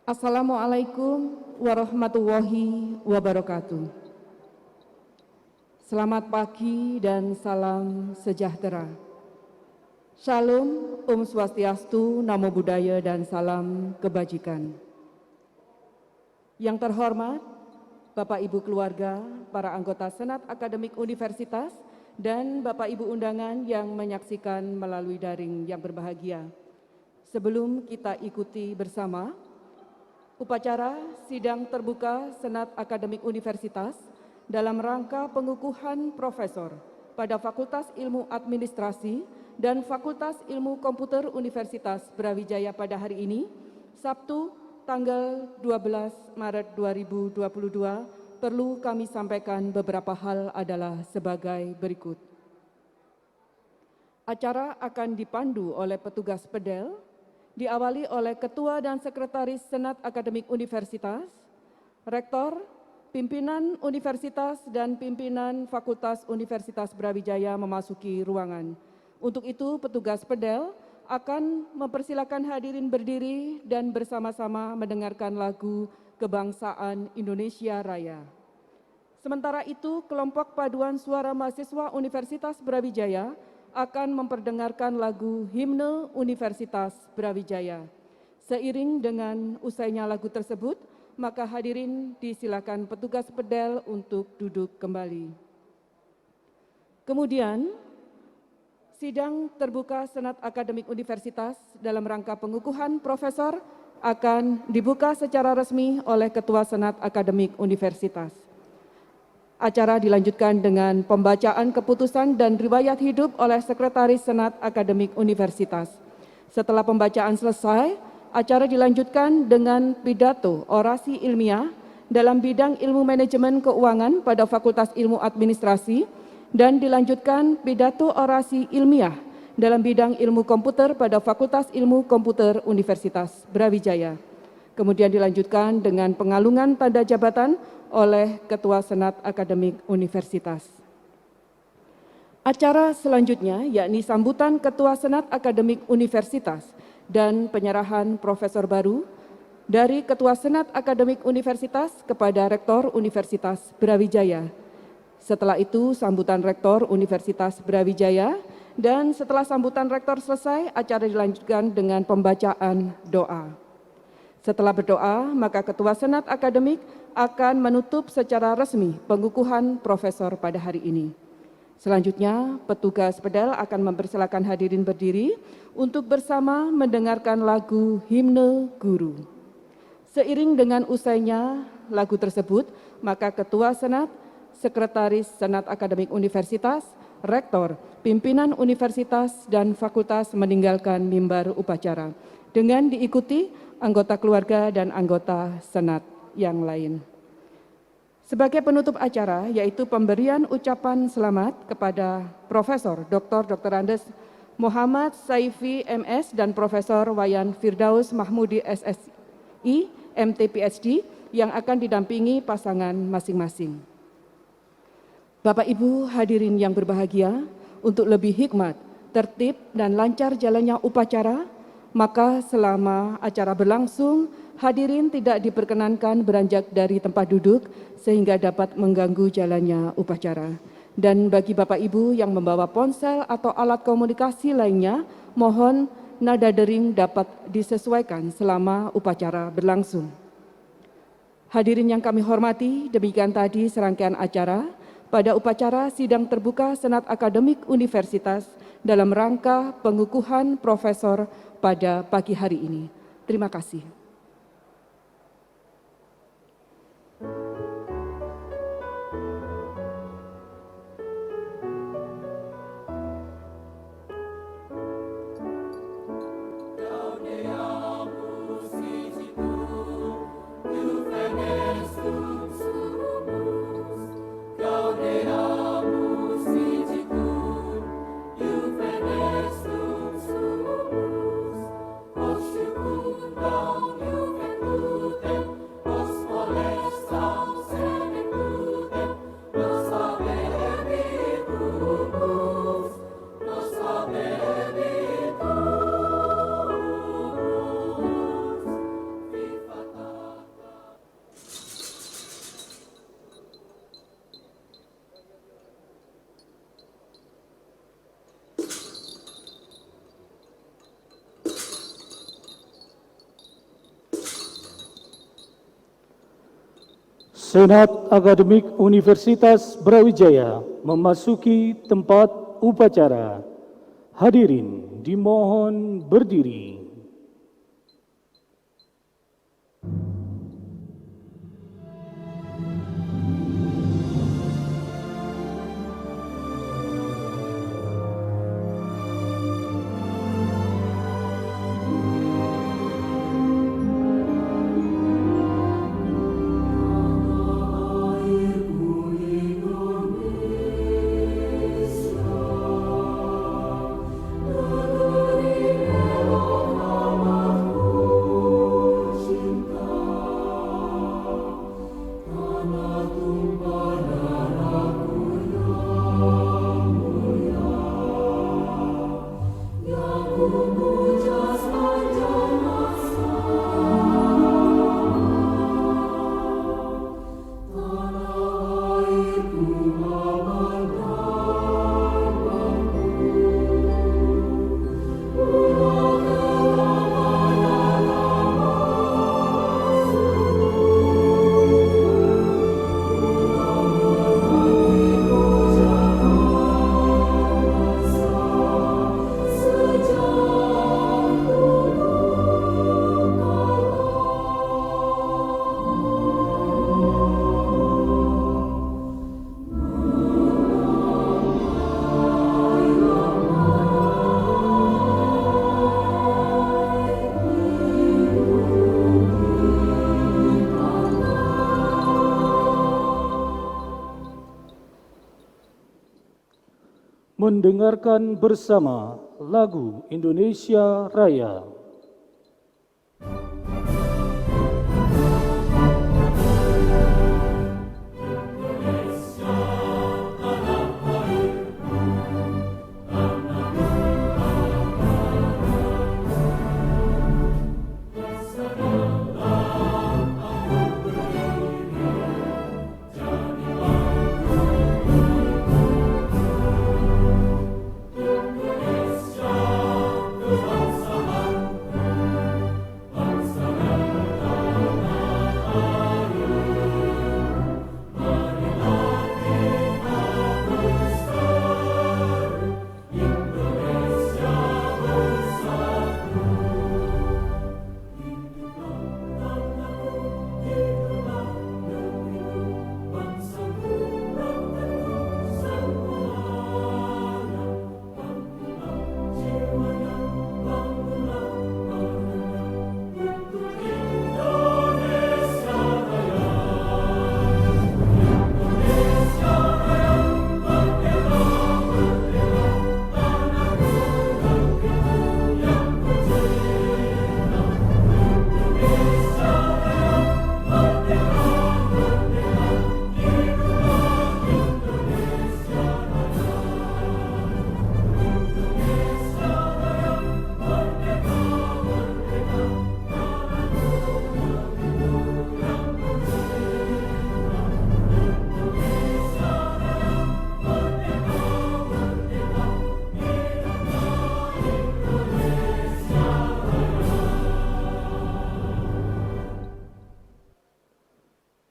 Assalamualaikum warahmatullahi wabarakatuh. Selamat pagi dan salam sejahtera. Shalom, Om Swastiastu, Namo Buddhaya, dan salam kebajikan. Yang terhormat, Bapak Ibu keluarga, para anggota Senat Akademik Universitas, dan Bapak Ibu undangan yang menyaksikan melalui daring yang berbahagia. Sebelum kita ikuti bersama upacara sidang terbuka Senat Akademik Universitas dalam rangka pengukuhan profesor pada Fakultas Ilmu Administrasi dan Fakultas Ilmu Komputer Universitas Brawijaya pada hari ini, Sabtu, tanggal 12 Maret 2022, perlu kami sampaikan beberapa hal adalah sebagai berikut. Acara akan dipandu oleh petugas pedel, diawali oleh Ketua dan Sekretaris Senat Akademik Universitas, Rektor, pimpinan Universitas dan pimpinan Fakultas Universitas Brawijaya memasuki ruangan. Untuk itu, petugas pedel akan mempersilakan hadirin berdiri dan bersama-sama mendengarkan lagu Kebangsaan Indonesia Raya. Sementara itu, kelompok paduan suara mahasiswa Universitas Brawijaya akan memperdengarkan lagu Himne Universitas Brawijaya. Seiring dengan usainya lagu tersebut, maka hadirin disilakan petugas pedel untuk duduk kembali. Kemudian, sidang terbuka Senat Akademik Universitas dalam rangka pengukuhan profesor akan dibuka secara resmi oleh Ketua Senat Akademik Universitas. Acara dilanjutkan dengan pembacaan keputusan dan riwayat hidup oleh Sekretaris Senat Akademik Universitas. Setelah pembacaan selesai, acara dilanjutkan dengan pidato orasi ilmiah dalam bidang ilmu manajemen keuangan pada Fakultas Ilmu Administrasi dan dilanjutkan pidato orasi ilmiah dalam bidang ilmu komputer pada Fakultas Ilmu Komputer Universitas Brawijaya. Kemudian dilanjutkan dengan pengalungan tanda jabatan oleh Ketua Senat Akademik Universitas. Acara selanjutnya yakni sambutan Ketua Senat Akademik Universitas dan penyerahan profesor baru dari Ketua Senat Akademik Universitas kepada Rektor Universitas Brawijaya. Setelah itu sambutan Rektor Universitas Brawijaya, dan setelah sambutan Rektor selesai, acara dilanjutkan dengan pembacaan doa. Setelah berdoa, maka Ketua Senat Akademik akan menutup secara resmi pengukuhan profesor pada hari ini. Selanjutnya, petugas pedel akan mempersilakan hadirin berdiri untuk bersama mendengarkan lagu Himne Guru. Seiring dengan usainya lagu tersebut, maka Ketua Senat, Sekretaris Senat Akademik Universitas, Rektor, pimpinan Universitas dan Fakultas meninggalkan mimbar upacara dengan diikuti anggota keluarga dan anggota Senat yang lain. Sebagai penutup acara, yaitu pemberian ucapan selamat kepada Profesor Dr. Andes Muhammad Saifi MS dan Profesor Wayan Firdaus Mahmudi SSI MT PhD yang akan didampingi pasangan masing-masing. Bapak Ibu hadirin yang berbahagia, untuk lebih hikmat, tertib, dan lancar jalannya upacara, maka selama acara berlangsung, hadirin tidak diperkenankan beranjak dari tempat duduk sehingga dapat mengganggu jalannya upacara. Dan bagi Bapak Ibu yang membawa ponsel atau alat komunikasi lainnya, mohon nada dering dapat disesuaikan selama upacara berlangsung. Hadirin yang kami hormati, demikian tadi serangkaian acara pada upacara sidang terbuka Senat Akademik Universitas dalam rangka pengukuhan profesor pada pagi hari ini. Terima kasih. Down Senat Akademik Universitas Brawijaya memasuki tempat upacara. Hadirin dimohon berdiri. Mendengarkan bersama lagu Indonesia Raya.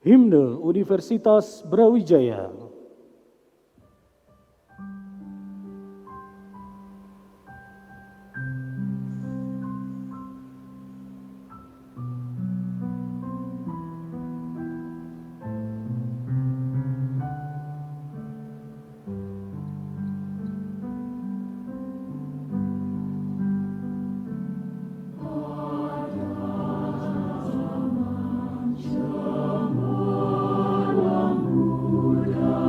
Himne Universitas Brawijaya. Muda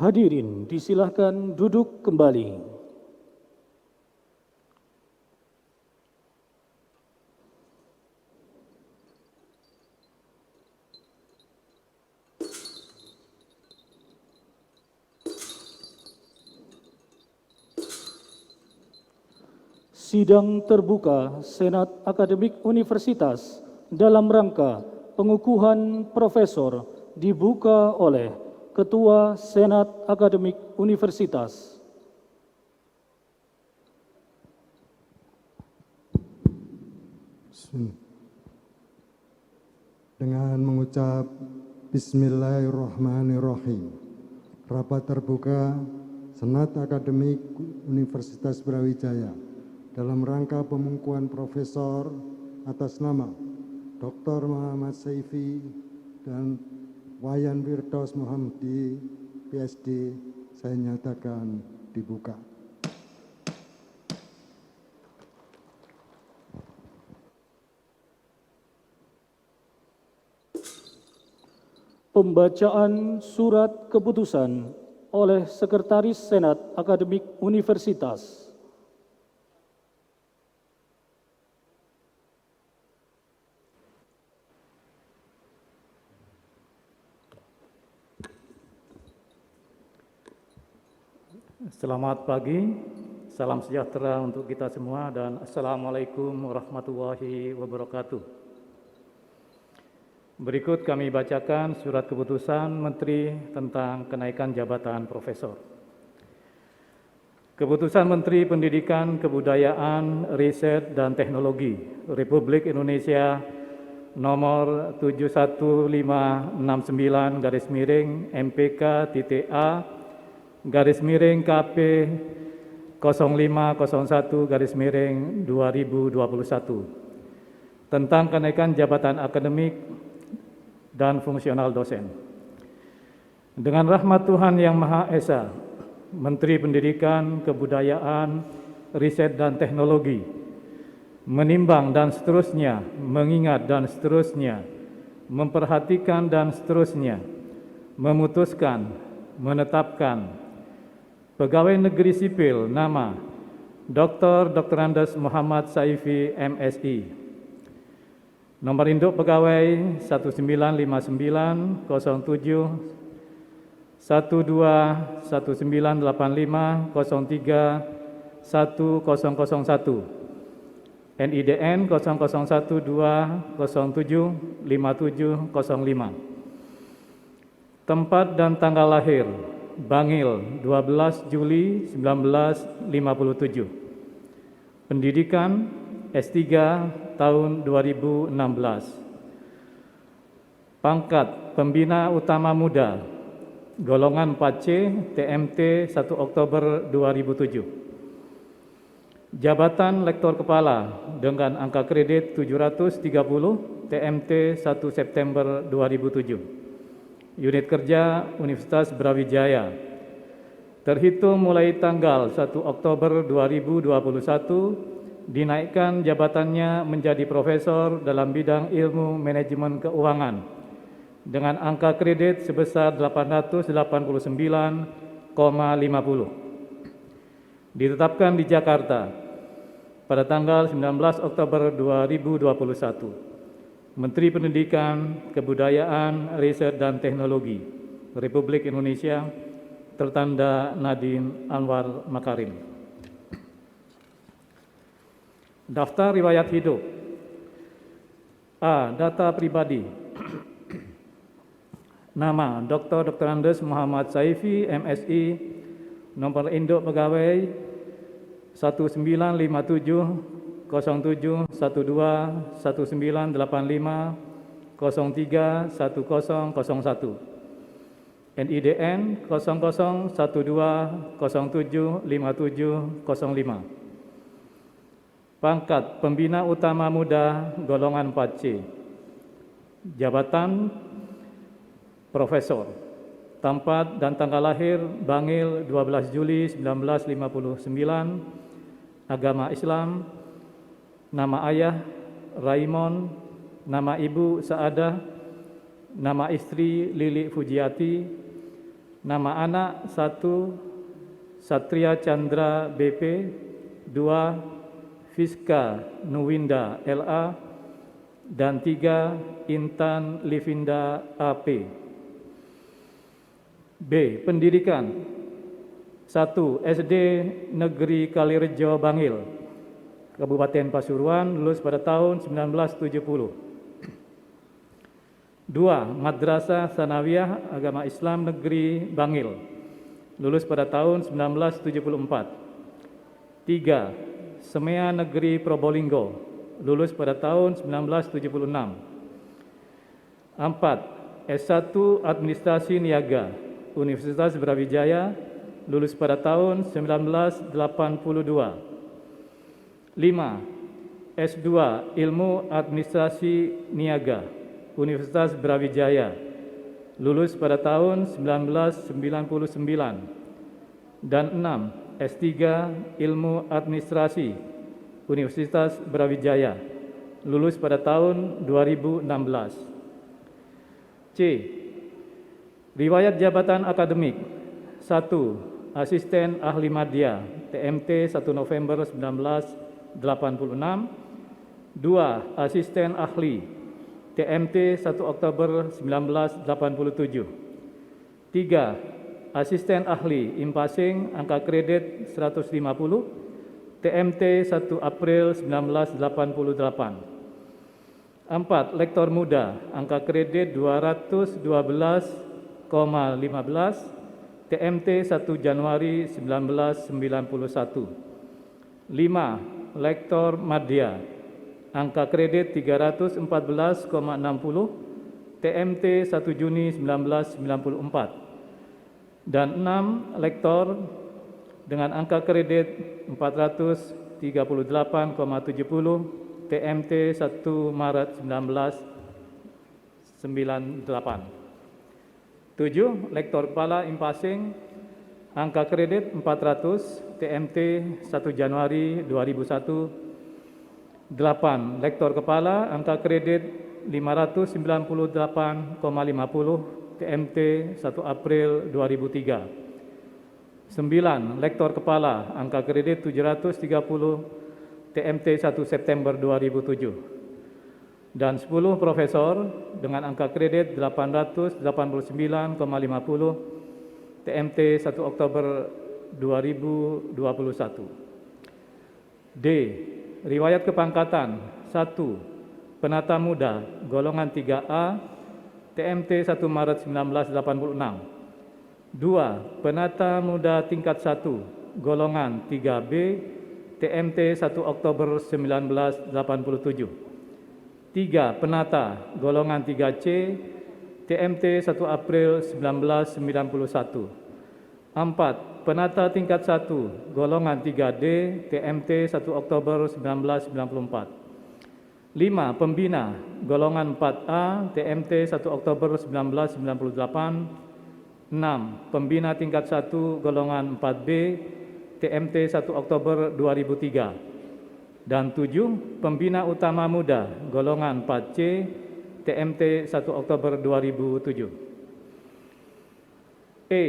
Hadirin disilahkan duduk kembali. Sidang terbuka Senat Akademik Universitas dalam rangka pengukuhan profesor dibuka oleh Ketua Senat Akademik Universitas. Dengan mengucap Bismillahirrahmanirrahim, rapat terbuka Senat Akademik Universitas Brawijaya dalam rangka pengukuhan profesor atas nama Dr. Muhammad Saifi dan Wayan Firdaus Muhammadi, PSD, saya nyatakan dibuka. Pembacaan surat keputusan oleh Sekretaris Senat Akademik Universitas. Selamat pagi, salam sejahtera untuk kita semua dan Assalamualaikum warahmatullahi wabarakatuh. Berikut kami bacakan surat keputusan Menteri tentang kenaikan jabatan Profesor. Keputusan Menteri Pendidikan, Kebudayaan, Riset, dan Teknologi Republik Indonesia nomor 71569-MPK-A /KP 0501-2021 tentang kenaikan jabatan akademik dan fungsional dosen. Dengan rahmat Tuhan Yang Maha Esa, Menteri Pendidikan, Kebudayaan, Riset, dan Teknologi menimbang dan seterusnya, mengingat dan seterusnya, memperhatikan dan seterusnya, memutuskan, menetapkan Pegawai Negeri Sipil nama Dr. Andes Muhammad Saifi, MSI. Nomor induk pegawai 1959 07 12 1985 03 1001 NIDN 0012 07 5705. Tempat dan tanggal lahir Bangil 12 Juli 1957. Pendidikan S3 tahun 2016. Pangkat Pembina Utama Muda golongan 4C TMT 1 Oktober 2007. Jabatan Lektor Kepala dengan angka kredit 730 TMT 1 September 2007. Unit kerja Universitas Brawijaya terhitung mulai tanggal 1 Oktober 2021 dinaikkan jabatannya menjadi profesor dalam bidang ilmu manajemen keuangan dengan angka kredit sebesar 889,50. Ditetapkan di Jakarta pada tanggal 19 Oktober 2021. Menteri Pendidikan, Kebudayaan, Riset, dan Teknologi Republik Indonesia, tertanda Nadiem Anwar Makarim. Daftar riwayat hidup. A. Data pribadi. Nama Dr. Andes Muhammad Saifi, MSI. Nomor induk pegawai 1957 07 12 1985 03 1001 NIDN 0012 07 5705. Pangkat Pembina Utama Muda golongan 4C. Jabatan Profesor. Tempat dan tanggal lahir Bangil 12 Juli 1959. Agama Islam. Nama ayah Raimon, nama ibu Saadah, nama istri Lili Fujiati, Nama anak 1. Satria Chandra BP. 2. Fiska Nuwinda LA. Dan 3. Intan Livinda AP. B. Pendidikan. 1. SD Negeri Kalirejo Bangil, Kabupaten Pasuruan, lulus pada tahun 1970. 2. Madrasah Sanawiyah Agama Islam Negeri Bangil, lulus pada tahun 1974. 3. Semea Negeri Probolinggo, lulus pada tahun 1976. 4. S1 Administrasi Niaga, Universitas Brawijaya, lulus pada tahun 1982. 5. S2 Ilmu Administrasi Niaga, Universitas Brawijaya, lulus pada tahun 1999. Dan 6. S3 Ilmu Administrasi, Universitas Brawijaya, lulus pada tahun 2016. C. Riwayat jabatan akademik. 1. Asisten Ahli Madya, TMT 1 November 1986. 2. Asisten Ahli, TMT 1 Oktober 1987. 3. Asisten Ahli Impasing, angka kredit 150, TMT 1 April 1988. 4. Lektor Muda, angka kredit 212,15, TMT 1 Januari 1991. 5. Lektor Madya, angka kredit 314,60, TMT 1 Juni 1994. Dan 6. Lektor dengan angka kredit 438,70, TMT 1 Maret 1998. 7. Lektor Kepala Impasing, angka kredit 400, TMT 1 Januari 2001. 8. Lektor Kepala, angka kredit 598,50, TMT 1 April 2003. 9. Lektor Kepala, angka kredit 730, TMT 1 September 2007. Dan 10 profesor dengan angka kredit 889,50, TMT 1 Oktober 2021. D. Riwayat kepangkatan. 1. Penata Muda, golongan 3A, TMT 1 Maret 1986. 2. Penata Muda tingkat 1, golongan 3B, TMT 1 Oktober 1987. 3. Penata, golongan 3C, TMT 1 April 1991. 4. Penata tingkat 1, golongan 3D, TMT 1 Oktober 1994. 5. Pembina, golongan 4A, TMT 1 Oktober 1998. 6. Pembina tingkat 1, golongan 4B, TMT 1 Oktober 2003. Dan 7. Pembina Utama Muda, golongan 4C, TMT 1 Oktober 2007. E.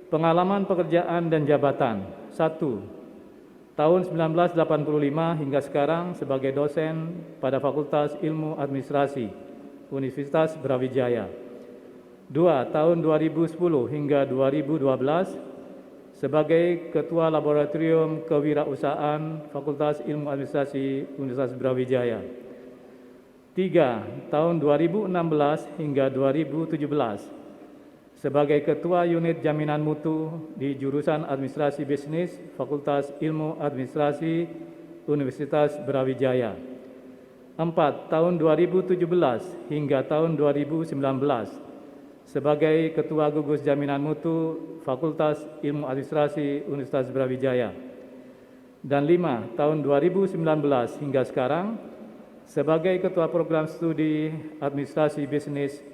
Pengalaman pekerjaan dan jabatan. 1. Tahun 1985 hingga sekarang sebagai dosen pada Fakultas Ilmu Administrasi, Universitas Brawijaya. 2. Tahun 2010 hingga 2012 sebagai Ketua Laboratorium Kewirausahaan Fakultas Ilmu Administrasi Universitas Brawijaya. 3. Tahun 2016 hingga 2017 sebagai Ketua Unit Jaminan Mutu di Jurusan Administrasi Bisnis Fakultas Ilmu Administrasi Universitas Brawijaya. 4. Tahun 2017 hingga tahun 2019 sebagai Ketua Gugus Jaminan Mutu Fakultas Ilmu Administrasi Universitas Brawijaya. Dan 5. Tahun 2019 hingga sekarang sebagai Ketua Program Studi Administrasi Bisnis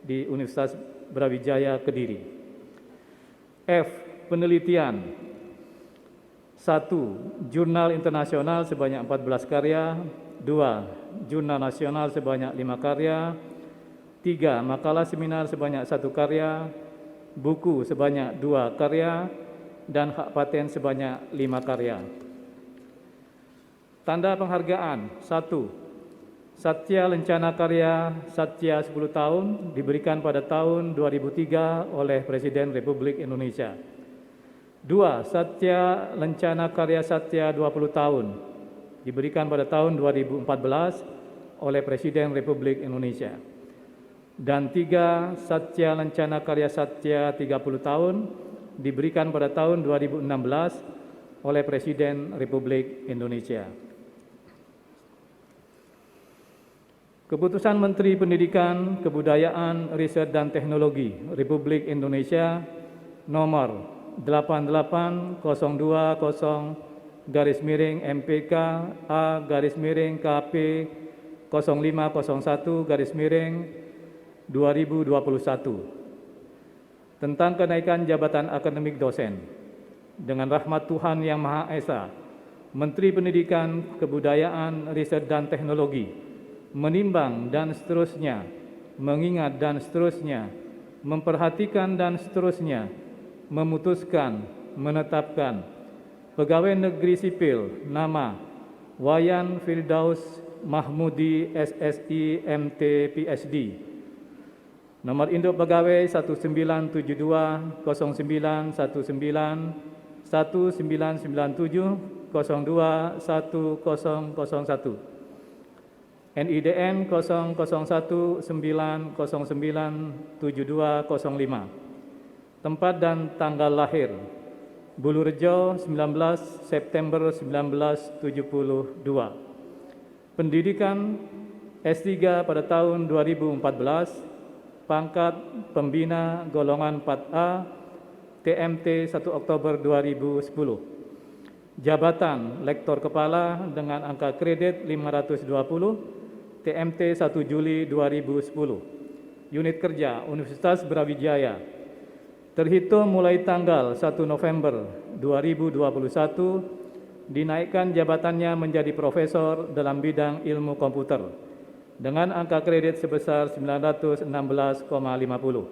di Universitas Brawijaya Kediri. F. Penelitian. 1. Jurnal internasional sebanyak 14 karya. 2. Jurnal nasional sebanyak 5 karya. 3. Makalah seminar sebanyak 1 karya. buku sebanyak 2 karya, dan hak paten sebanyak 5 karya. Tanda penghargaan 1. Satya Lencana Karya Satya 10 tahun diberikan pada tahun 2003 oleh Presiden Republik Indonesia. 2. Satya Lencana Karya Satya 20 tahun diberikan pada tahun 2014 oleh Presiden Republik Indonesia. Dan 3. Satya Lencana Karya Satya 30 tahun diberikan pada tahun 2016 oleh Presiden Republik Indonesia. Keputusan Menteri Pendidikan, Kebudayaan, Riset dan Teknologi Republik Indonesia nomor 88020/MPK A/KP 0501/2021 tentang kenaikan jabatan akademik dosen. Dengan rahmat Tuhan Yang Maha Esa, Menteri Pendidikan, Kebudayaan, Riset dan Teknologi menimbang dan seterusnya, mengingat dan seterusnya, memperhatikan dan seterusnya, memutuskan, menetapkan pegawai negeri sipil nama Wayan Firdaus Mahmudi SSI MT PhD, nomor induk pegawai 1979-1997-02-1001, NIDN 0019097205. Tempat dan tanggal lahir: Bulurejo, 19 September 1972. Pendidikan S3 pada tahun 2014, pangkat pembina golongan 4A, TMT 1 Oktober 2010. Jabatan Lektor Kepala dengan angka kredit 520, TMT 1 Juli 2010. Unit kerja Universitas Brawijaya. Terhitung mulai tanggal 1 November 2021, dinaikkan jabatannya menjadi profesor dalam bidang ilmu komputer dengan angka kredit sebesar 916,50.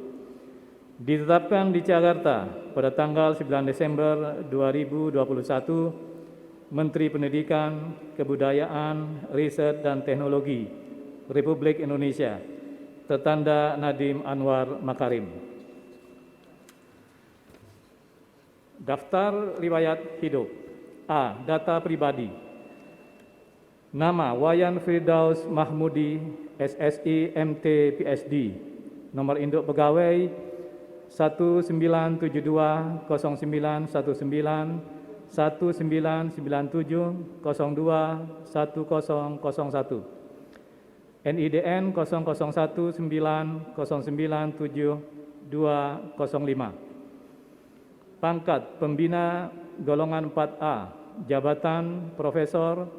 Ditetapkan di Jakarta pada tanggal 9 Desember 2021, Menteri Pendidikan, Kebudayaan, Riset dan Teknologi Republik Indonesia, tertanda Nadiem Anwar Makarim. Daftar riwayat hidup. A. Data pribadi. Nama Wayan Firdaus Mahmudi SSI MT PhD. Nomor induk pegawai 1972-1997-02-1001, NIDN 0019097205. Pangkat pembina golongan 4A, jabatan profesor,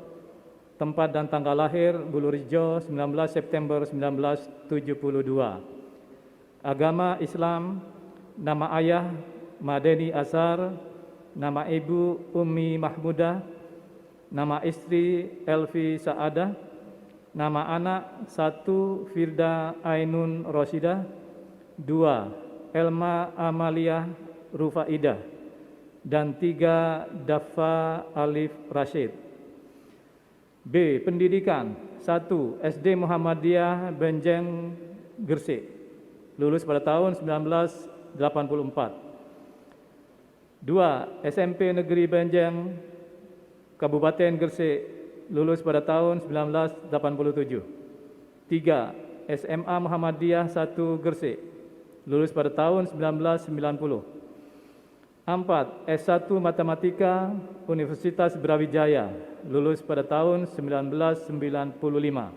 tempat dan tanggal lahir Bulurejo 19 September 1972. Agama Islam, nama ayah Madeni Azhar, nama ibu Ummi Mahmudah, nama istri Elvi Saadah, nama anak 1 Firda Ainun Rosidah, 2 Elma Amalia Rufaidah, dan 3 Daffa Alif Rashid. B. Pendidikan 1. SD Muhammadiyah Benjeng Gresik, lulus pada tahun 1984. 2. SMP Negeri Benjeng Kabupaten Gresik, lulus pada tahun 1987. 3. SMA Muhammadiyah 1 Gresik, lulus pada tahun 1990. 4. S1 Matematika Universitas Brawijaya, lulus pada tahun 1995.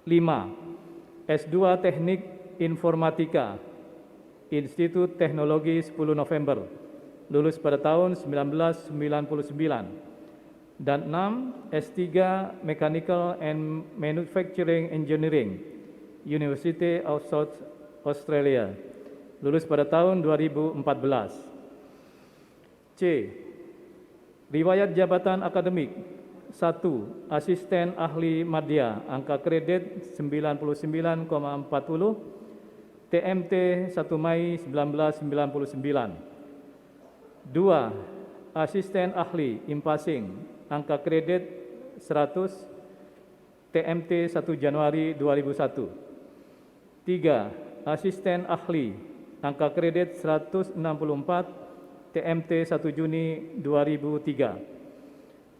5. S2 Teknik Informatika Institut Teknologi 10 November, lulus pada tahun 1999. Dan 6. S3 Mechanical and Manufacturing Engineering University of South Australia, lulus pada tahun 2014. C. Riwayat jabatan akademik 1. Asisten Ahli Madya, angka kredit 99,40, TMT 1 Mei 1999. 2. Asisten ahli impasing, angka kredit 100, TMT 1 Januari 2001. 3. Asisten ahli, angka kredit 164, TMT 1 Juni 2003.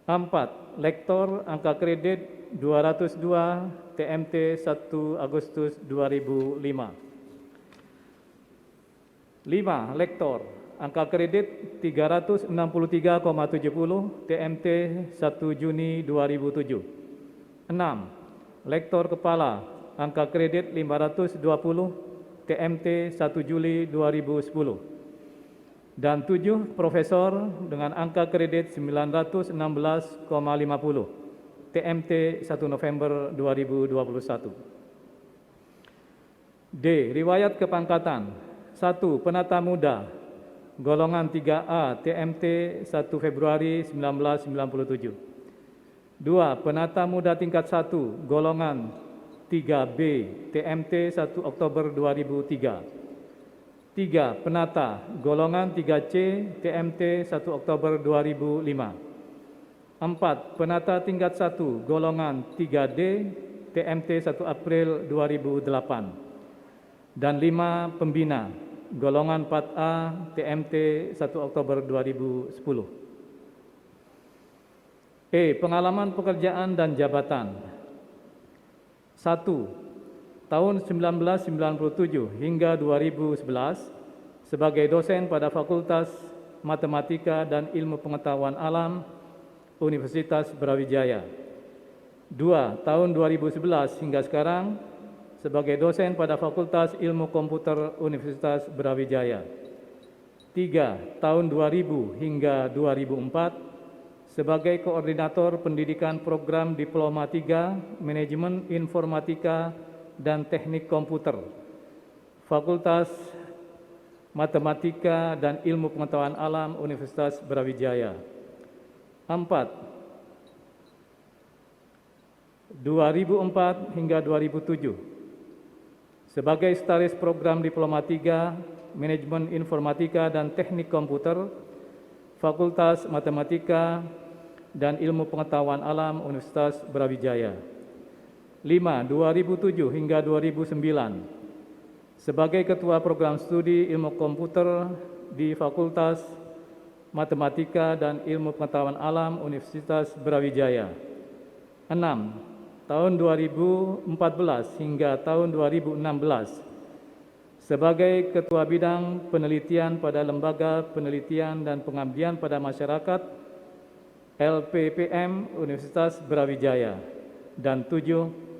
4. Lektor, angka kredit 202, TMT 1 Agustus 2005. 5. Lektor, angka kredit 363,70, TMT 1 Juni 2007. 6. Lektor kepala, angka kredit 520, TMT 1 Juli 2010. Dan 7. Profesor dengan angka kredit 916,50, TMT 1 November 2021. D. Riwayat kepangkatan. 1. Penata muda, golongan 3A, TMT 1 Februari 1997. 2. Penata muda tingkat 1, golongan 3B, TMT 1 Oktober 2003. 3. Penata, golongan 3C, TMT 1 Oktober 2005. 4. Penata tingkat 1, golongan 3D, TMT 1 April 2008. Dan 5. Pembina, golongan 4A, TMT 1 Oktober 2010. E. Pengalaman pekerjaan dan jabatan. 1. Tahun 1997 hingga 2011 sebagai dosen pada Fakultas Matematika dan Ilmu Pengetahuan Alam Universitas Brawijaya. 2. Tahun 2011 hingga sekarang sebagai dosen pada Fakultas Ilmu Komputer Universitas Brawijaya. 3. Tahun 2000 hingga 2004 sebagai koordinator pendidikan program Diploma 3 Manajemen Informatika dan Teknik Komputer, Fakultas Matematika dan Ilmu Pengetahuan Alam Universitas Brawijaya. 4. 2004 hingga 2007 sebagai Staris Program Diploma 3 Manajemen Informatika dan Teknik Komputer, Fakultas Matematika dan Ilmu Pengetahuan Alam Universitas Brawijaya. 5. 2007 hingga 2009 sebagai Ketua Program Studi Ilmu Komputer di Fakultas Matematika dan Ilmu Pengetahuan Alam Universitas Brawijaya. 6. Tahun 2014 hingga tahun 2016 sebagai Ketua Bidang Penelitian pada Lembaga Penelitian dan Pengabdian pada Masyarakat LPPM Universitas Brawijaya. Dan 7.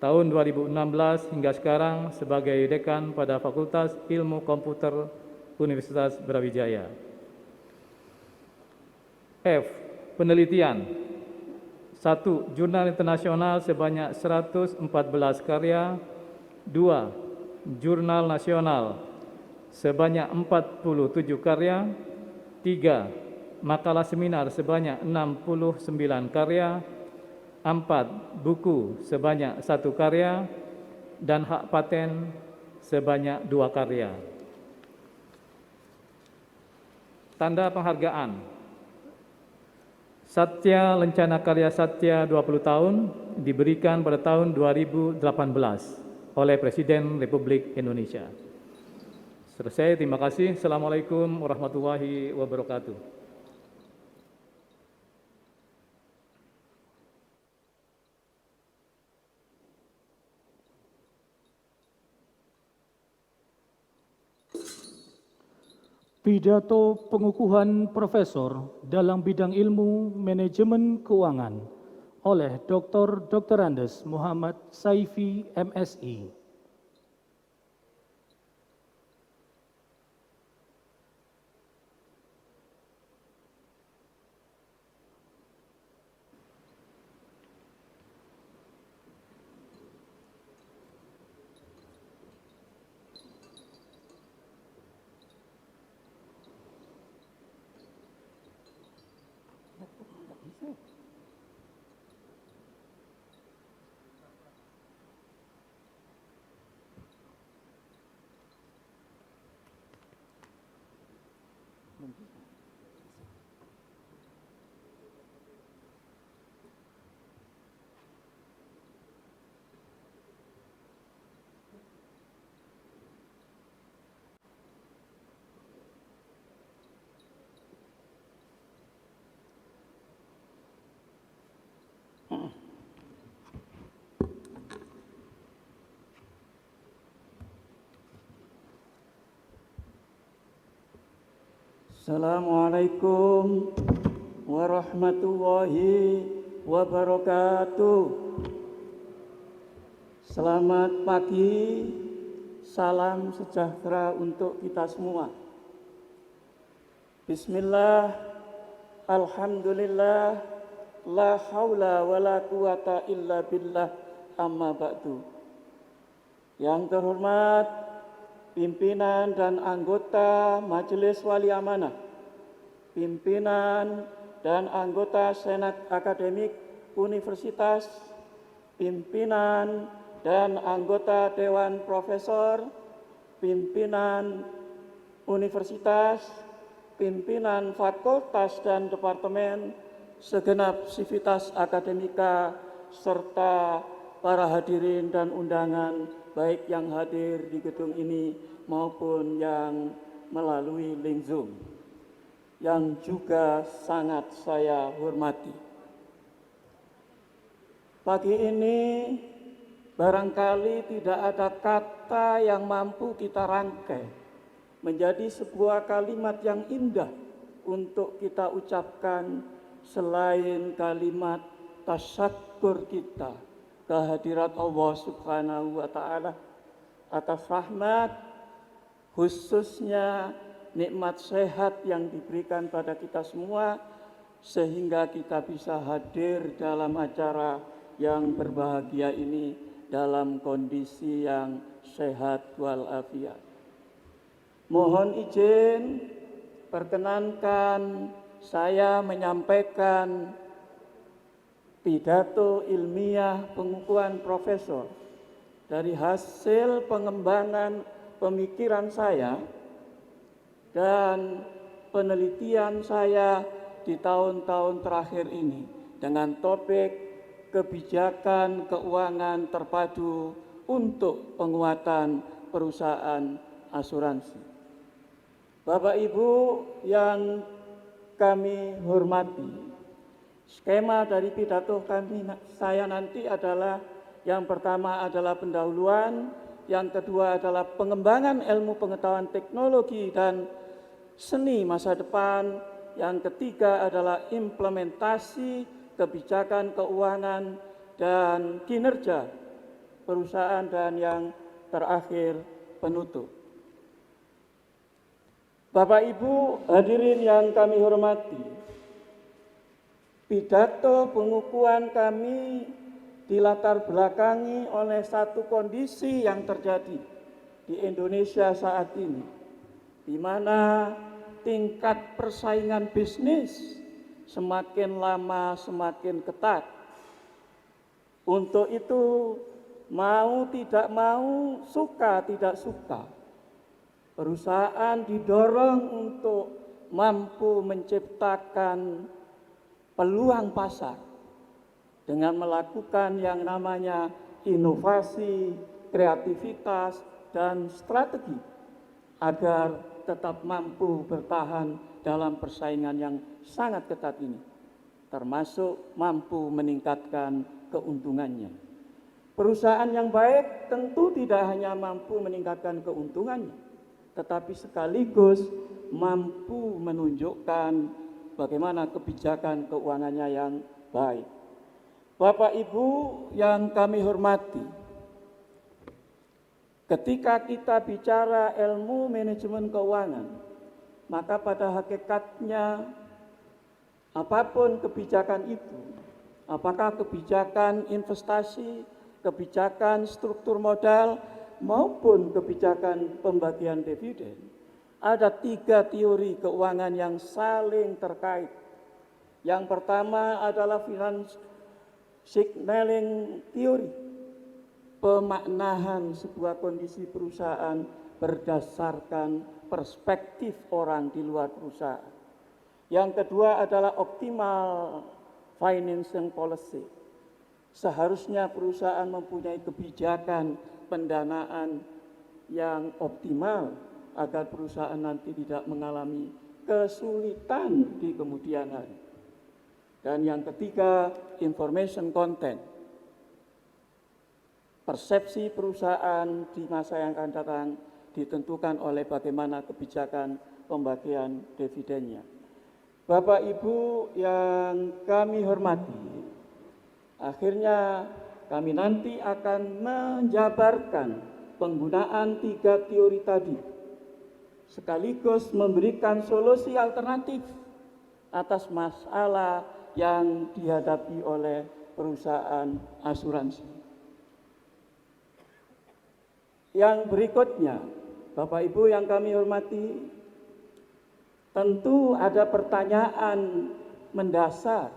Tahun 2016 hingga sekarang sebagai Dekan pada Fakultas Ilmu Komputer Universitas Brawijaya. F. Penelitian. 1. Jurnal internasional sebanyak 114 karya. 2. Jurnal nasional sebanyak 47 karya. 3. Makalah seminar sebanyak 69 karya. 4. Buku sebanyak 1 karya. Dan hak paten sebanyak 2 karya. Tanda penghargaan. Satya Lencana Karya Satya 20 tahun diberikan pada tahun 2018 oleh Presiden Republik Indonesia. Selesai, terima kasih. Assalamualaikum warahmatullahi wabarakatuh. Pidato pengukuhan profesor dalam bidang ilmu manajemen keuangan oleh Dr. Andes Muhammad Saifi, MSI. Assalamualaikum warahmatullahi wabarakatuh. Selamat pagi, salam sejahtera untuk kita semua. Bismillah, alhamdulillah, la haula wa la quwata illa billah, amma ba'du. Yang terhormat, pimpinan dan anggota Majelis Wali Amanah, pimpinan dan anggota Senat Akademik Universitas, pimpinan dan anggota Dewan Profesor, pimpinan Universitas, pimpinan Fakultas dan Departemen, segenap sivitas akademika, serta para hadirin dan undangan, baik yang hadir di gedung ini maupun yang melalui link Zoom, yang juga sangat saya hormati. Pagi ini barangkali tidak ada kata yang mampu kita rangkai menjadi sebuah kalimat yang indah untuk kita ucapkan selain kalimat tasyakkur kita kehadirat Allah Subhanahu wa Ta'ala atas rahmat, khususnya nikmat sehat yang diberikan pada kita semua, sehingga kita bisa hadir dalam acara yang berbahagia ini dalam kondisi yang sehat walafiat. Mohon izin, perkenankan saya menyampaikan pidato ilmiah pengukuhan profesor dari hasil pengembangan pemikiran saya dan penelitian saya di tahun-tahun terakhir ini dengan topik kebijakan keuangan terpadu untuk penguatan perusahaan asuransi. Bapak Ibu yang kami hormati, skema dari pidato saya nanti adalah, yang pertama adalah pendahuluan, yang kedua adalah pengembangan ilmu pengetahuan teknologi dan seni masa depan, yang ketiga adalah implementasi kebijakan keuangan dan kinerja perusahaan, dan yang terakhir penutup. Bapak Ibu hadirin yang kami hormati, pidato pengukuhan kami dilatar belakangi oleh satu kondisi yang terjadi di Indonesia saat ini, di mana tingkat persaingan bisnis semakin lama semakin ketat. Untuk itu, mau tidak mau, suka tidak suka, perusahaan didorong untuk mampu menciptakan peluang pasar dengan melakukan yang namanya inovasi, kreativitas, dan strategi agar tetap mampu bertahan dalam persaingan yang sangat ketat ini, termasuk mampu meningkatkan keuntungannya. Perusahaan yang baik tentu tidak hanya mampu meningkatkan keuntungannya, tetapi sekaligus mampu menunjukkan bagaimana kebijakan keuangannya yang baik. Bapak Ibu yang kami hormati, ketika kita bicara ilmu manajemen keuangan, maka pada hakikatnya apapun kebijakan itu, apakah kebijakan investasi, kebijakan struktur modal, maupun kebijakan pembagian dividen, ada 3 teori keuangan yang saling terkait. Yang pertama adalah finance signaling theory, pemaknaan sebuah kondisi perusahaan berdasarkan perspektif orang di luar perusahaan. Yang kedua adalah optimal financing policy. Seharusnya perusahaan mempunyai kebijakan pendanaan yang optimal agar perusahaan nanti tidak mengalami kesulitan di kemudian hari. Dan yang ketiga, information content. Persepsi perusahaan di masa yang akan datang ditentukan oleh bagaimana kebijakan pembagian dividennya. Bapak Ibu yang kami hormati, akhirnya kami nanti akan menjabarkan penggunaan 3 teori tadi, sekaligus memberikan solusi alternatif atas masalah yang dihadapi oleh perusahaan asuransi. Yang berikutnya, Bapak Ibu yang kami hormati, tentu ada pertanyaan mendasar,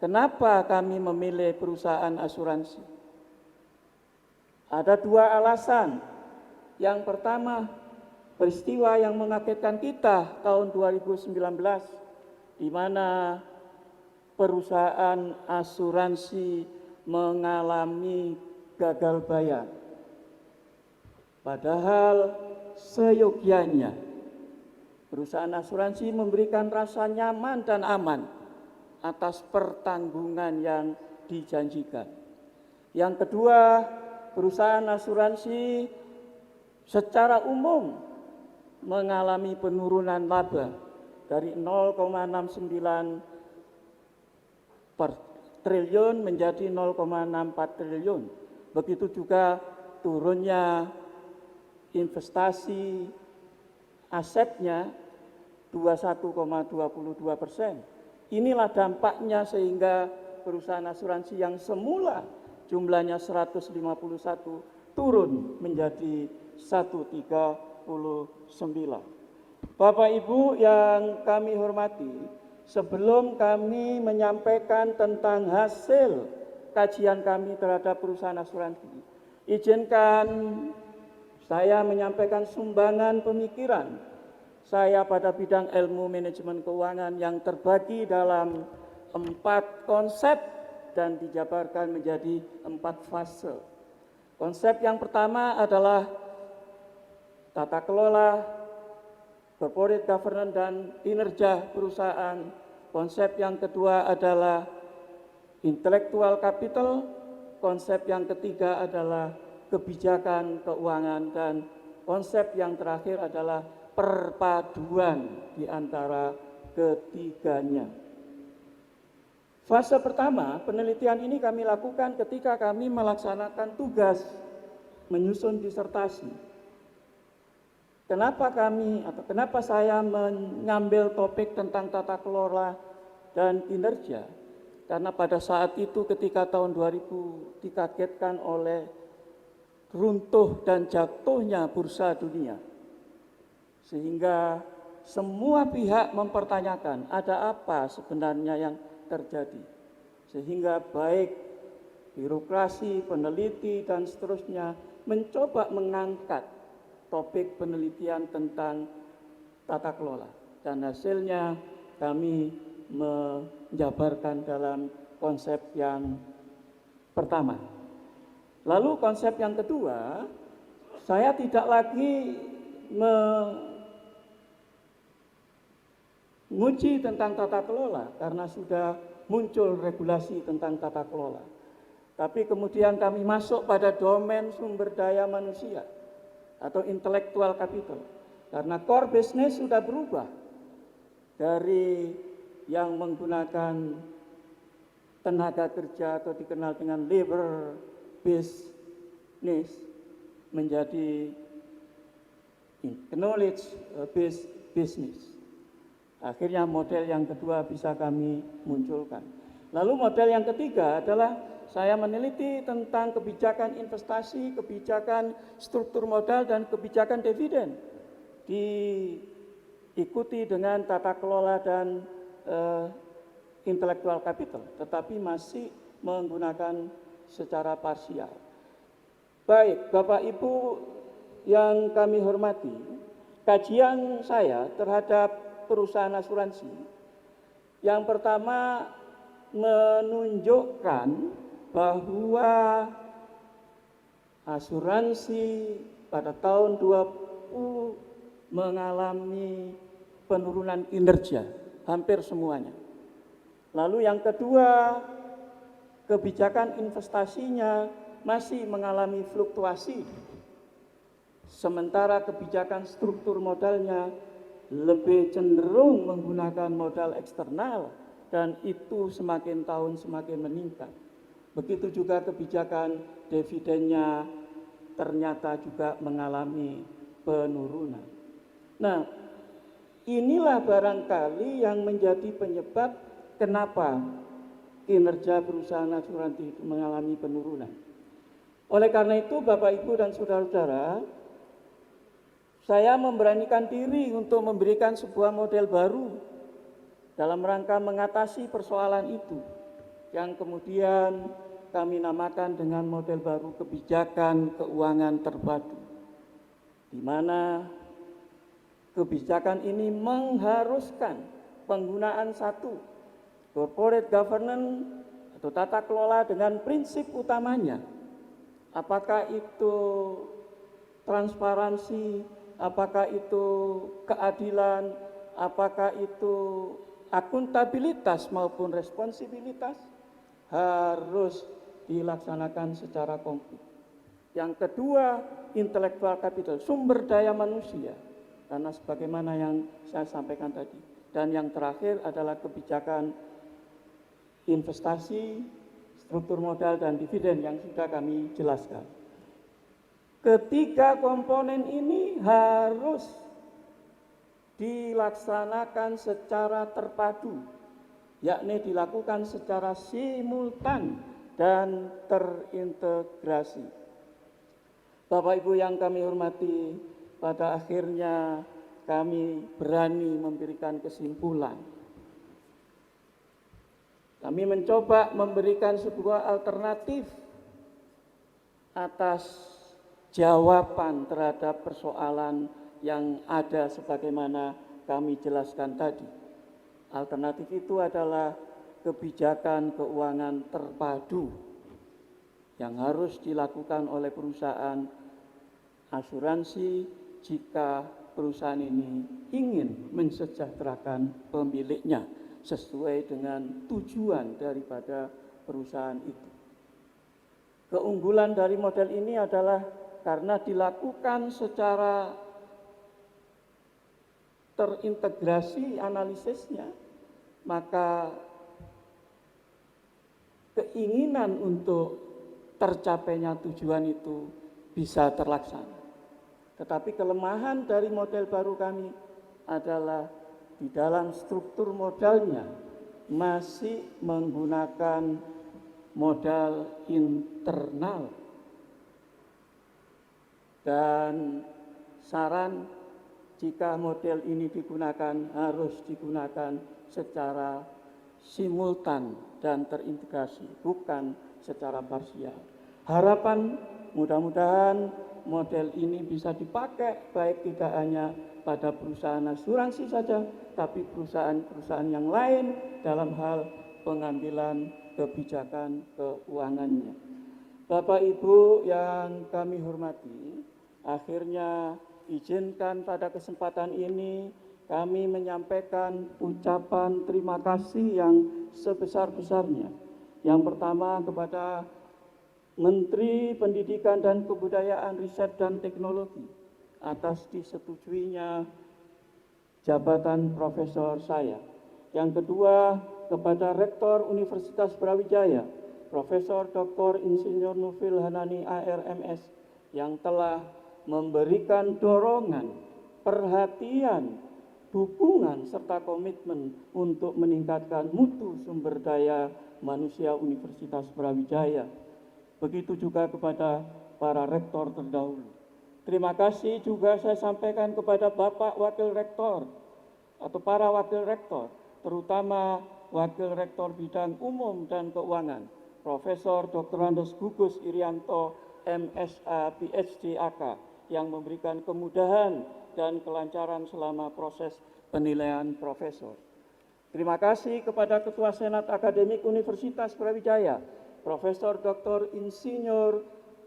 kenapa kami memilih perusahaan asuransi? Ada 2 alasan. Yang pertama, peristiwa yang mengagetkan kita tahun 2019, di mana perusahaan asuransi mengalami gagal bayar. Padahal seyogianya perusahaan asuransi memberikan rasa nyaman dan aman atas pertanggungan yang dijanjikan. Yang kedua, perusahaan asuransi secara umum mengalami penurunan laba dari 0,69 per triliun menjadi 0,64 triliun. Begitu juga turunnya investasi asetnya 21,22%. Inilah dampaknya sehingga perusahaan asuransi yang semula jumlahnya 151 turun menjadi 139. Bapak Ibu yang kami hormati, sebelum kami menyampaikan tentang hasil kajian kami terhadap perusahaan asuransi, izinkan saya menyampaikan sumbangan pemikiran saya pada bidang ilmu manajemen keuangan yang terbagi dalam 4 konsep dan dijabarkan menjadi 4 fase. Konsep yang pertama adalah tata kelola, corporate governance dan kinerja perusahaan. Konsep yang kedua adalah intellectual capital. Konsep yang ketiga adalah kebijakan keuangan, dan konsep yang terakhir adalah perpaduan di antara ketiganya. Fase pertama, penelitian ini kami lakukan ketika kami melaksanakan tugas menyusun disertasi. Kenapa saya mengambil topik tentang tata kelola dan kinerja? Karena pada saat itu ketika tahun 2000 dikagetkan oleh runtuh dan jatuhnya bursa dunia, sehingga semua pihak mempertanyakan ada apa sebenarnya yang terjadi, sehingga baik birokrasi, peneliti dan seterusnya mencoba mengangkat topik penelitian tentang tata kelola, dan hasilnya kami menjabarkan dalam konsep yang pertama. Lalu konsep yang kedua, saya tidak lagi menguji tentang tata kelola karena sudah muncul regulasi tentang tata kelola. Tapi kemudian kami masuk pada domain sumber daya manusia atau intellectual capital. Karena core business sudah berubah dari yang menggunakan tenaga kerja atau dikenal dengan labor business menjadi knowledge based business. Akhirnya model yang kedua bisa kami munculkan. Lalu model yang ketiga adalah saya meneliti tentang kebijakan investasi, kebijakan struktur modal dan kebijakan dividen, diikuti dengan tata kelola dan intellectual capital, tetapi masih menggunakan secara parsial. Baik, Bapak Ibu yang kami hormati, kajian saya terhadap perusahaan asuransi yang pertama menunjukkan bahwa asuransi pada tahun 2020 mengalami penurunan kinerja hampir semuanya. Lalu yang kedua, kebijakan investasinya masih mengalami fluktuasi, sementara kebijakan struktur modalnya lebih cenderung menggunakan modal eksternal dan itu semakin tahun semakin meningkat. Begitu juga kebijakan dividennya ternyata juga mengalami penurunan. Nah, inilah barangkali yang menjadi penyebab kenapa kinerja perusahaan asuransi itu mengalami penurunan. Oleh karena itu, Bapak, Ibu, dan saudara-saudara, saya memberanikan diri untuk memberikan sebuah model baru dalam rangka mengatasi persoalan itu, yang kemudian kami namakan dengan model baru kebijakan keuangan terpadu, di mana kebijakan ini mengharuskan penggunaan satu corporate governance atau tata kelola dengan prinsip utamanya, apakah itu transparansi, apakah itu keadilan, apakah itu akuntabilitas maupun responsibilitas, harus dilaksanakan secara konkret. Yang kedua, intellectual capital, sumber daya manusia, karena sebagaimana yang saya sampaikan tadi. Dan yang terakhir adalah kebijakan investasi, struktur modal, dan dividen yang sudah kami jelaskan. Ketiga komponen ini harus dilaksanakan secara terpadu, yakni dilakukan secara simultan dan terintegrasi. Bapak Ibu yang kami hormati, pada akhirnya kami berani memberikan kesimpulan. Kami mencoba memberikan sebuah alternatif atas jawaban terhadap persoalan yang ada sebagaimana kami jelaskan tadi. Alternatif itu adalah kebijakan keuangan terpadu yang harus dilakukan oleh perusahaan asuransi jika perusahaan ini ingin mensejahterakan pemiliknya sesuai dengan tujuan daripada perusahaan itu. Keunggulan dari model ini adalah karena dilakukan secara terintegrasi analisisnya, maka keinginan untuk tercapainya tujuan itu bisa terlaksana. Tetapi kelemahan dari model baru kami adalah di dalam struktur modalnya masih menggunakan modal internal. Dan saran jika model ini digunakan harus digunakan secara simultan dan terintegrasi, bukan secara parsial. Harapan mudah-mudahan model ini bisa dipakai baik tidak hanya pada perusahaan asuransi saja, tapi perusahaan-perusahaan yang lain dalam hal pengambilan kebijakan keuangannya. Bapak Ibu yang kami hormati, akhirnya izinkan pada kesempatan ini kami menyampaikan ucapan terima kasih yang sebesar-besarnya. Yang pertama kepada Menteri Pendidikan dan Kebudayaan, Riset dan Teknologi atas disetujuinya jabatan profesor saya. Yang kedua kepada Rektor Universitas Brawijaya, Profesor Dr. Insinyur Nufil Hanani ARMS yang telah memberikan dorongan, perhatian, dukungan serta komitmen untuk meningkatkan mutu sumber daya manusia Universitas Brawijaya. Begitu juga kepada para rektor terdahulu. Terima kasih juga saya sampaikan kepada Bapak Wakil Rektor atau para Wakil Rektor, terutama Wakil Rektor Bidang Umum dan Keuangan, Profesor Dr. Andes Gugus Irianto, MSA, PhD, AK, yang memberikan kemudahan dan kelancaran selama proses penilaian profesor. Terima kasih kepada Ketua Senat Akademik Universitas Brawijaya, Profesor Dr. Insinyur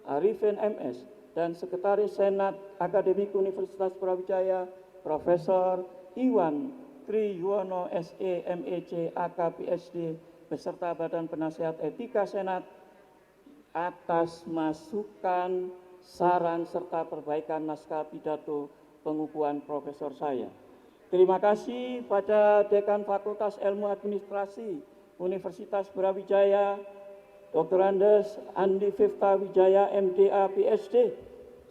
Arifin MS, dan Sekretaris Senat Akademik Universitas Brawijaya, Profesor Iwan Triyuwono SE, MEC, AK, PhD, beserta Badan Penasehat Etika Senat atas masukan, saran, serta perbaikan naskah pidato pengukuhan profesor saya. Terima kasih pada Dekan Fakultas Ilmu Administrasi Universitas Brawijaya, Dr. Andes Andi Fifta Wijaya, MDA, PhD,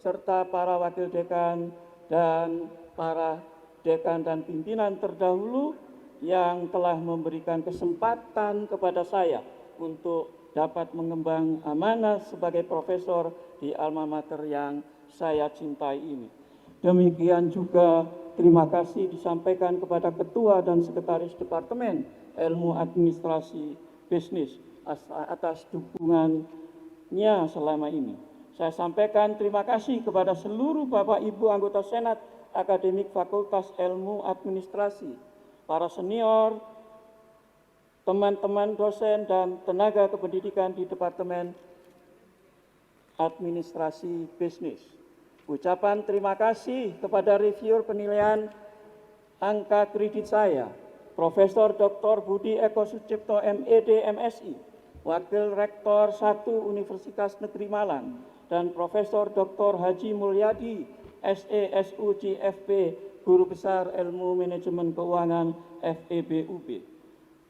serta para wakil dekan dan para dekan dan pimpinan terdahulu yang telah memberikan kesempatan kepada saya untuk dapat mengemban amanah sebagai profesor di alma mater yang saya cintai ini. Demikian juga terima kasih disampaikan kepada Ketua dan Sekretaris Departemen Ilmu Administrasi Bisnis atas dukungannya selama ini. Saya sampaikan terima kasih kepada seluruh Bapak Ibu anggota Senat Akademik Fakultas Ilmu Administrasi, para senior, teman-teman dosen dan tenaga kependidikan di Departemen Administrasi Bisnis. Ucapan terima kasih kepada reviewer penilaian angka kredit saya, Profesor Dr. Budi Eko Sucipto, MED, MSI, Wakil Rektor 1 Universitas Negeri Malang, dan Profesor Dr. Haji Mulyadi, SE, SUG, FP, Guru Besar Ilmu Manajemen Keuangan, FEBUB.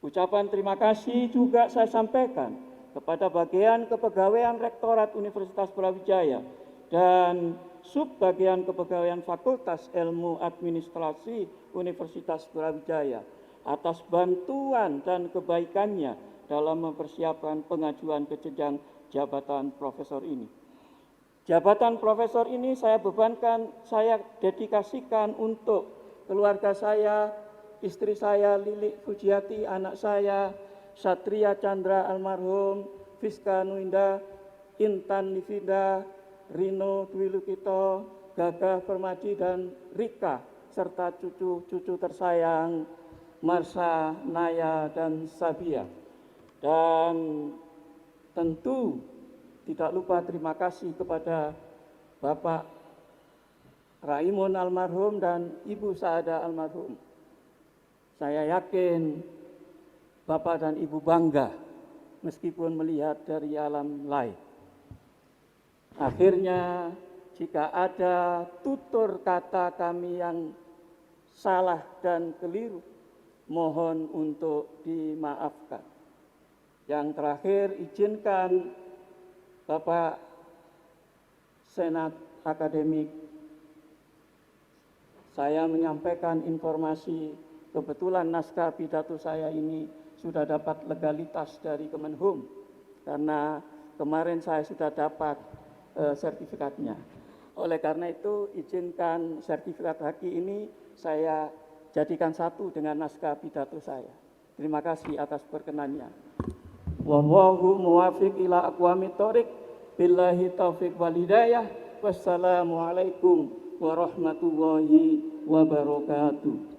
Ucapan terima kasih juga saya sampaikan kepada bagian kepegawaian Rektorat Universitas Brawijaya dan Subbagian Kepegawaian Fakultas Ilmu Administrasi Universitas Brawijaya atas bantuan dan kebaikannya dalam mempersiapkan pengajuan ke jenjang jabatan profesor ini. Jabatan profesor ini saya bebankan, saya dedikasikan untuk keluarga saya, istri saya Lilik Fujiati, anak saya Satria Chandra almarhum, Fiska Nuinda, Intan Nivinda, Rino Dwi Lukito, Gagah Permadi, dan Rika, serta cucu-cucu tersayang Marsha, Naya, dan Sabia. Dan tentu tidak lupa terima kasih kepada Bapak Raimun almarhum dan Ibu Saada almarhum. Saya yakin Bapak dan Ibu bangga meskipun melihat dari alam lain. Akhirnya, jika ada tutur kata kami yang salah dan keliru, mohon untuk dimaafkan. Yang terakhir, izinkan Bapak Senat Akademik saya menyampaikan informasi, kebetulan naskah pidato saya ini sudah dapat legalitas dari Kemenhum, karena kemarin saya sudah dapat sertifikatnya. Oleh karena itu, izinkan sertifikat haki ini saya jadikan satu dengan naskah pidato saya. Terima kasih atas perkenannya. Wallahu muwafiq ila aqwamit thoriq, billahi taufiq wal hidayah. Wassalamualaikum warahmatullahi wabarakatuh.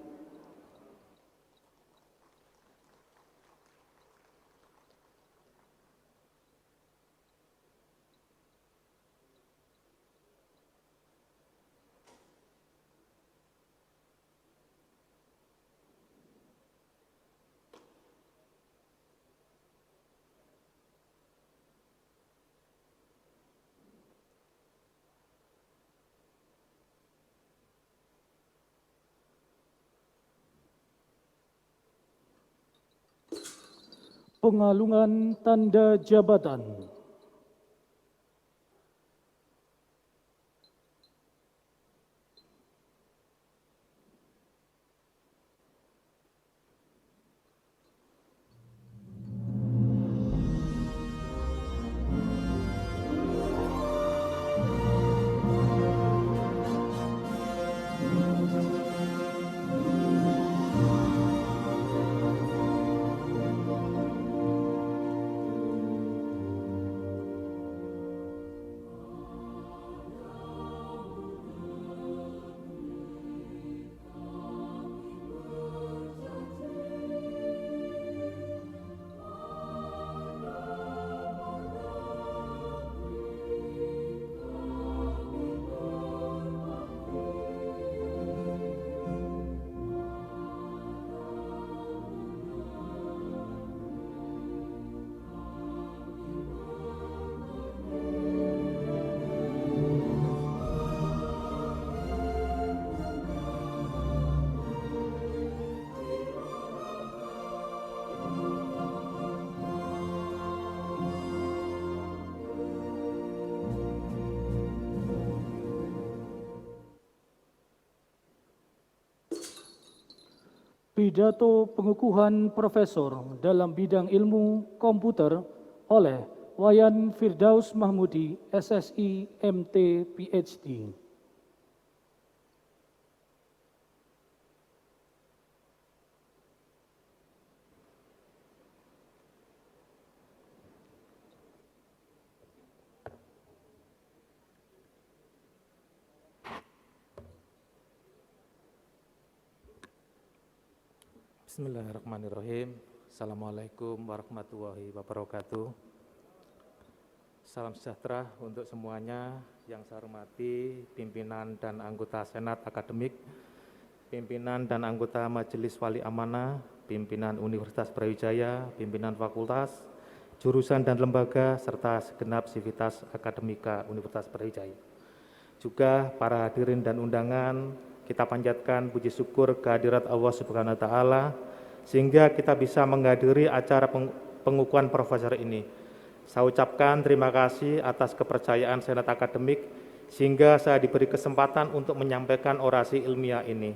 Pengalungan tanda jabatan. pidato pengukuhan profesor dalam bidang ilmu komputer oleh Wayan Firdaus Mahmudi, SSI, MT, PhD. Bismillahirrahmanirrahim. Assalamualaikum warahmatullahi wabarakatuh. Salam sejahtera untuk semuanya. Yang saya hormati pimpinan dan anggota Senat Akademik, pimpinan dan anggota Majelis Wali Amanah, pimpinan Universitas Brawijaya, pimpinan fakultas, jurusan dan lembaga, serta segenap sivitas akademika Universitas Brawijaya. Juga para hadirin dan undangan, kita panjatkan puji syukur kehadirat Allah Subhanahu wa Ta'ala sehingga kita bisa menghadiri acara pengukuhan profesor ini. Saya ucapkan terima kasih atas kepercayaan Senat Akademik sehingga saya diberi kesempatan untuk menyampaikan orasi ilmiah ini.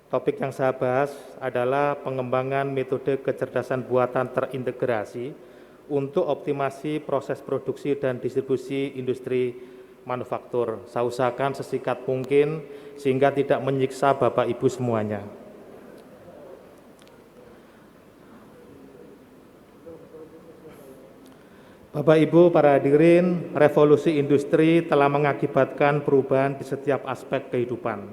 Topik yang saya bahas adalah pengembangan metode kecerdasan buatan terintegrasi untuk optimasi proses produksi dan distribusi industri manufaktur. Saya usahakan sesingkat mungkin sehingga tidak menyiksa Bapak Ibu semuanya. Bapak Ibu, para hadirin, revolusi industri telah mengakibatkan perubahan di setiap aspek kehidupan.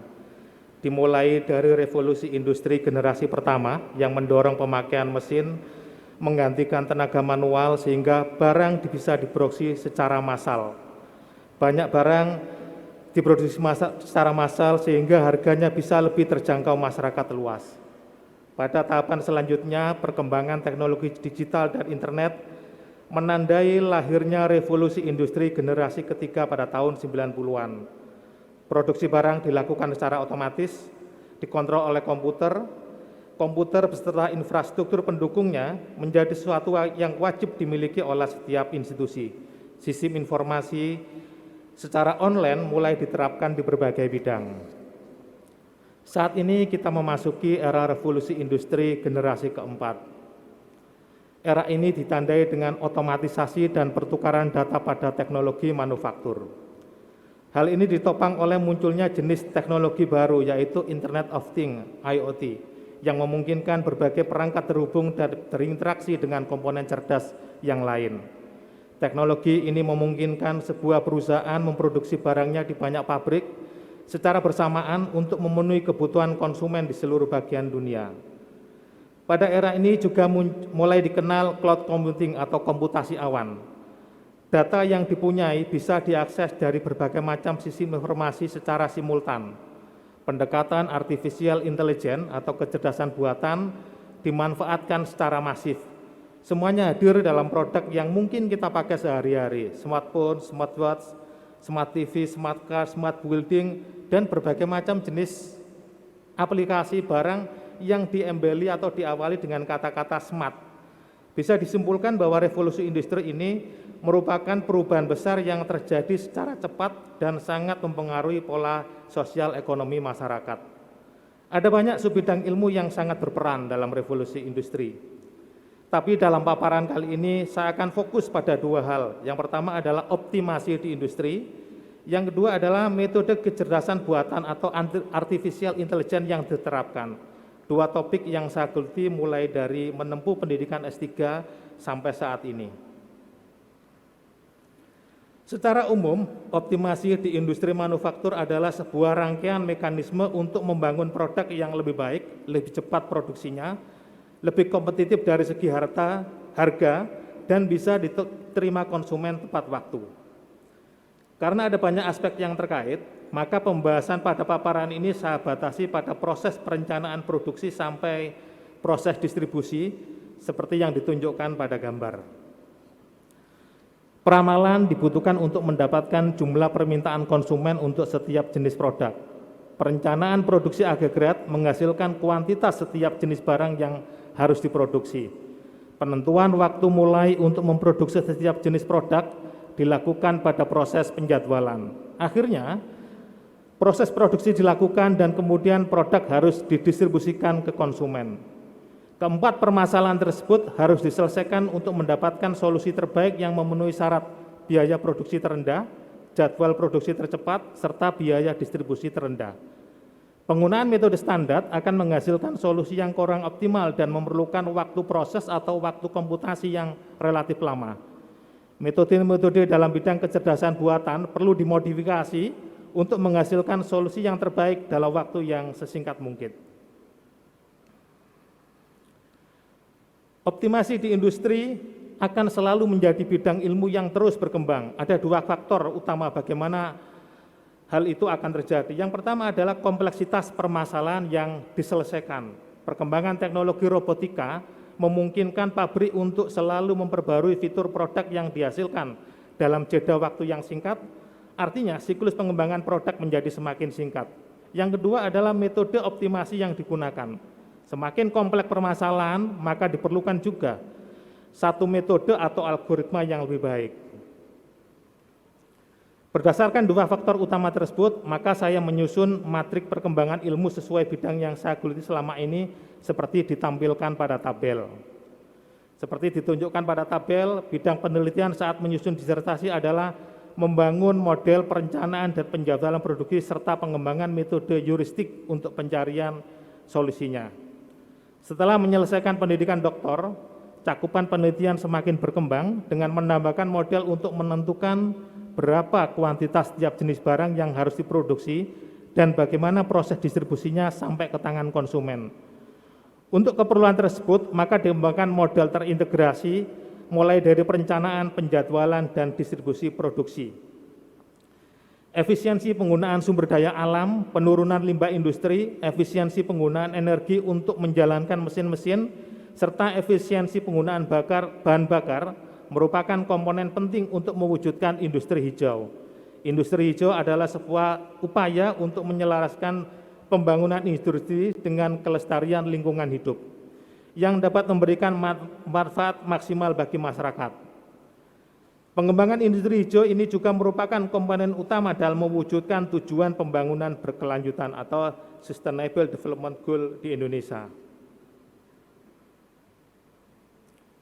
Dimulai dari revolusi industri generasi pertama yang mendorong pemakaian mesin, menggantikan tenaga manual sehingga barang bisa diproduksi secara massal. Banyak barang diproduksi secara massal sehingga harganya bisa lebih terjangkau masyarakat luas. Pada tahapan selanjutnya, perkembangan teknologi digital dan internet menandai lahirnya revolusi industri generasi ketiga pada tahun 90-an. Produksi barang dilakukan secara otomatis, dikontrol oleh komputer. Komputer beserta infrastruktur pendukungnya menjadi sesuatu yang wajib dimiliki oleh setiap institusi. Sistem informasi secara online mulai diterapkan di berbagai bidang. Saat ini kita memasuki era revolusi industri generasi keempat. Era ini ditandai dengan otomatisasi dan pertukaran data pada teknologi manufaktur. Hal ini ditopang oleh munculnya jenis teknologi baru yaitu Internet of Things, IoT, yang memungkinkan berbagai perangkat terhubung dan berinteraksi dengan komponen cerdas yang lain. Teknologi ini memungkinkan sebuah perusahaan memproduksi barangnya di banyak pabrik secara bersamaan untuk memenuhi kebutuhan konsumen di seluruh bagian dunia. Pada era ini juga mulai dikenal cloud computing atau komputasi awan. Data yang dipunyai bisa diakses dari berbagai macam sistem informasi secara simultan. Pendekatan artificial intelligence atau kecerdasan buatan dimanfaatkan secara masif. Semuanya hadir dalam produk yang mungkin kita pakai sehari-hari, smartphone, smartwatch, smart TV, smart car, smart building, dan berbagai macam jenis aplikasi barang yang diembeli atau diawali dengan kata-kata smart. Bisa disimpulkan bahwa revolusi industri ini merupakan perubahan besar yang terjadi secara cepat dan sangat mempengaruhi pola sosial ekonomi masyarakat. Ada banyak subbidang ilmu yang sangat berperan dalam revolusi industri. Tapi dalam paparan kali ini saya akan fokus pada dua hal. Yang pertama adalah optimasi di industri. Yang kedua adalah metode kecerdasan buatan atau artificial intelligence yang diterapkan. Dua topik yang saya geluti mulai dari menempuh pendidikan S3 sampai saat ini. Secara umum, optimasi di industri manufaktur adalah sebuah rangkaian mekanisme untuk membangun produk yang lebih baik, lebih cepat produksinya, lebih kompetitif dari segi harga, dan bisa diterima konsumen tepat waktu. Karena ada banyak aspek yang terkait, maka pembahasan pada paparan ini saya batasi pada proses perencanaan produksi sampai proses distribusi, seperti yang ditunjukkan pada gambar. Peramalan dibutuhkan untuk mendapatkan jumlah permintaan konsumen untuk setiap jenis produk. Perencanaan produksi agregat menghasilkan kuantitas setiap jenis barang yang harus diproduksi. Penentuan waktu mulai untuk memproduksi setiap jenis produk dilakukan pada proses penjadwalan. Akhirnya, Proses produksi dilakukan dan kemudian produk harus didistribusikan ke konsumen. Keempat permasalahan tersebut harus diselesaikan untuk mendapatkan solusi terbaik yang memenuhi syarat biaya produksi terendah, jadwal produksi tercepat, serta biaya distribusi terendah. Penggunaan metode standar akan menghasilkan solusi yang kurang optimal dan memerlukan waktu proses atau waktu komputasi yang relatif lama. Metode-metode dalam bidang kecerdasan buatan perlu dimodifikasi untuk menghasilkan solusi yang terbaik dalam waktu yang sesingkat mungkin. Optimasi di industri akan selalu menjadi bidang ilmu yang terus berkembang. Ada dua faktor utama bagaimana hal itu akan terjadi. Yang pertama adalah kompleksitas permasalahan yang diselesaikan. Perkembangan teknologi robotika memungkinkan pabrik untuk selalu memperbarui fitur produk yang dihasilkan dalam jeda waktu yang singkat. Artinya siklus pengembangan produk menjadi semakin singkat. Yang kedua adalah metode optimasi yang digunakan. Semakin kompleks permasalahan, maka diperlukan juga satu metode atau algoritma yang lebih baik. Berdasarkan dua faktor utama tersebut, maka saya menyusun matrik perkembangan ilmu sesuai bidang yang saya geluti selama ini seperti ditampilkan pada tabel. Seperti ditunjukkan pada tabel, bidang penelitian saat menyusun disertasi adalah membangun model perencanaan dan penjadwalan produksi serta pengembangan metode heuristik untuk pencarian solusinya. Setelah menyelesaikan pendidikan doktor, cakupan penelitian semakin berkembang dengan menambahkan model untuk menentukan berapa kuantitas setiap jenis barang yang harus diproduksi dan bagaimana proses distribusinya sampai ke tangan konsumen. Untuk keperluan tersebut, maka dikembangkan model terintegrasi mulai dari perencanaan, penjadwalan, dan distribusi produksi. Efisiensi penggunaan sumber daya alam, penurunan limbah industri, efisiensi penggunaan energi untuk menjalankan mesin-mesin, serta efisiensi penggunaan bahan bakar merupakan komponen penting untuk mewujudkan industri hijau. Industri hijau adalah sebuah upaya untuk menyelaraskan pembangunan industri dengan kelestarian lingkungan hidup yang dapat memberikan manfaat maksimal bagi masyarakat. Pengembangan industri hijau ini juga merupakan komponen utama dalam mewujudkan tujuan pembangunan berkelanjutan atau Sustainable Development Goal di Indonesia.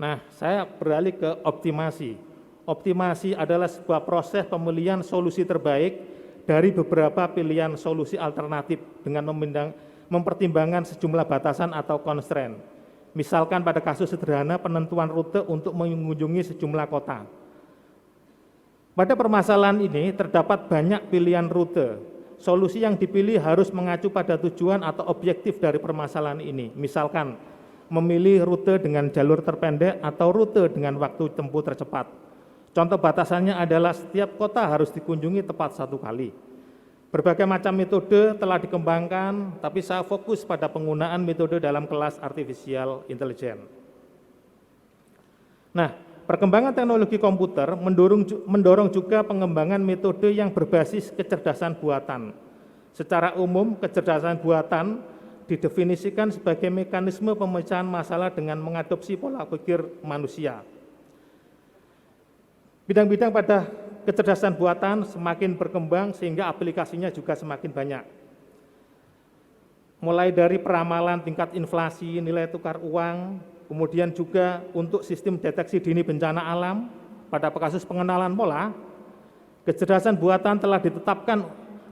Nah, saya beralih ke optimasi. Optimasi adalah sebuah proses pemilihan solusi terbaik dari beberapa pilihan solusi alternatif dengan mempertimbangkan sejumlah batasan atau constraint. Misalkan pada kasus sederhana penentuan rute untuk mengunjungi sejumlah kota. Pada permasalahan ini terdapat banyak pilihan rute. Solusi yang dipilih harus mengacu pada tujuan atau objektif dari permasalahan ini. Misalkan memilih rute dengan jalur terpendek atau rute dengan waktu tempuh tercepat. Contoh batasannya adalah setiap kota harus dikunjungi tepat satu kali. Berbagai macam metode telah dikembangkan, tapi saya fokus pada penggunaan metode dalam kelas artificial intelligence. Nah, perkembangan teknologi komputer mendorong juga pengembangan metode yang berbasis kecerdasan buatan. Secara umum, kecerdasan buatan didefinisikan sebagai mekanisme pemecahan masalah dengan mengadopsi pola pikir manusia. Bidang-bidang pada kecerdasan buatan semakin berkembang sehingga aplikasinya juga semakin banyak. Mulai dari peramalan tingkat inflasi, nilai tukar uang, kemudian juga untuk sistem deteksi dini bencana alam, pada kasus pengenalan pola, kecerdasan buatan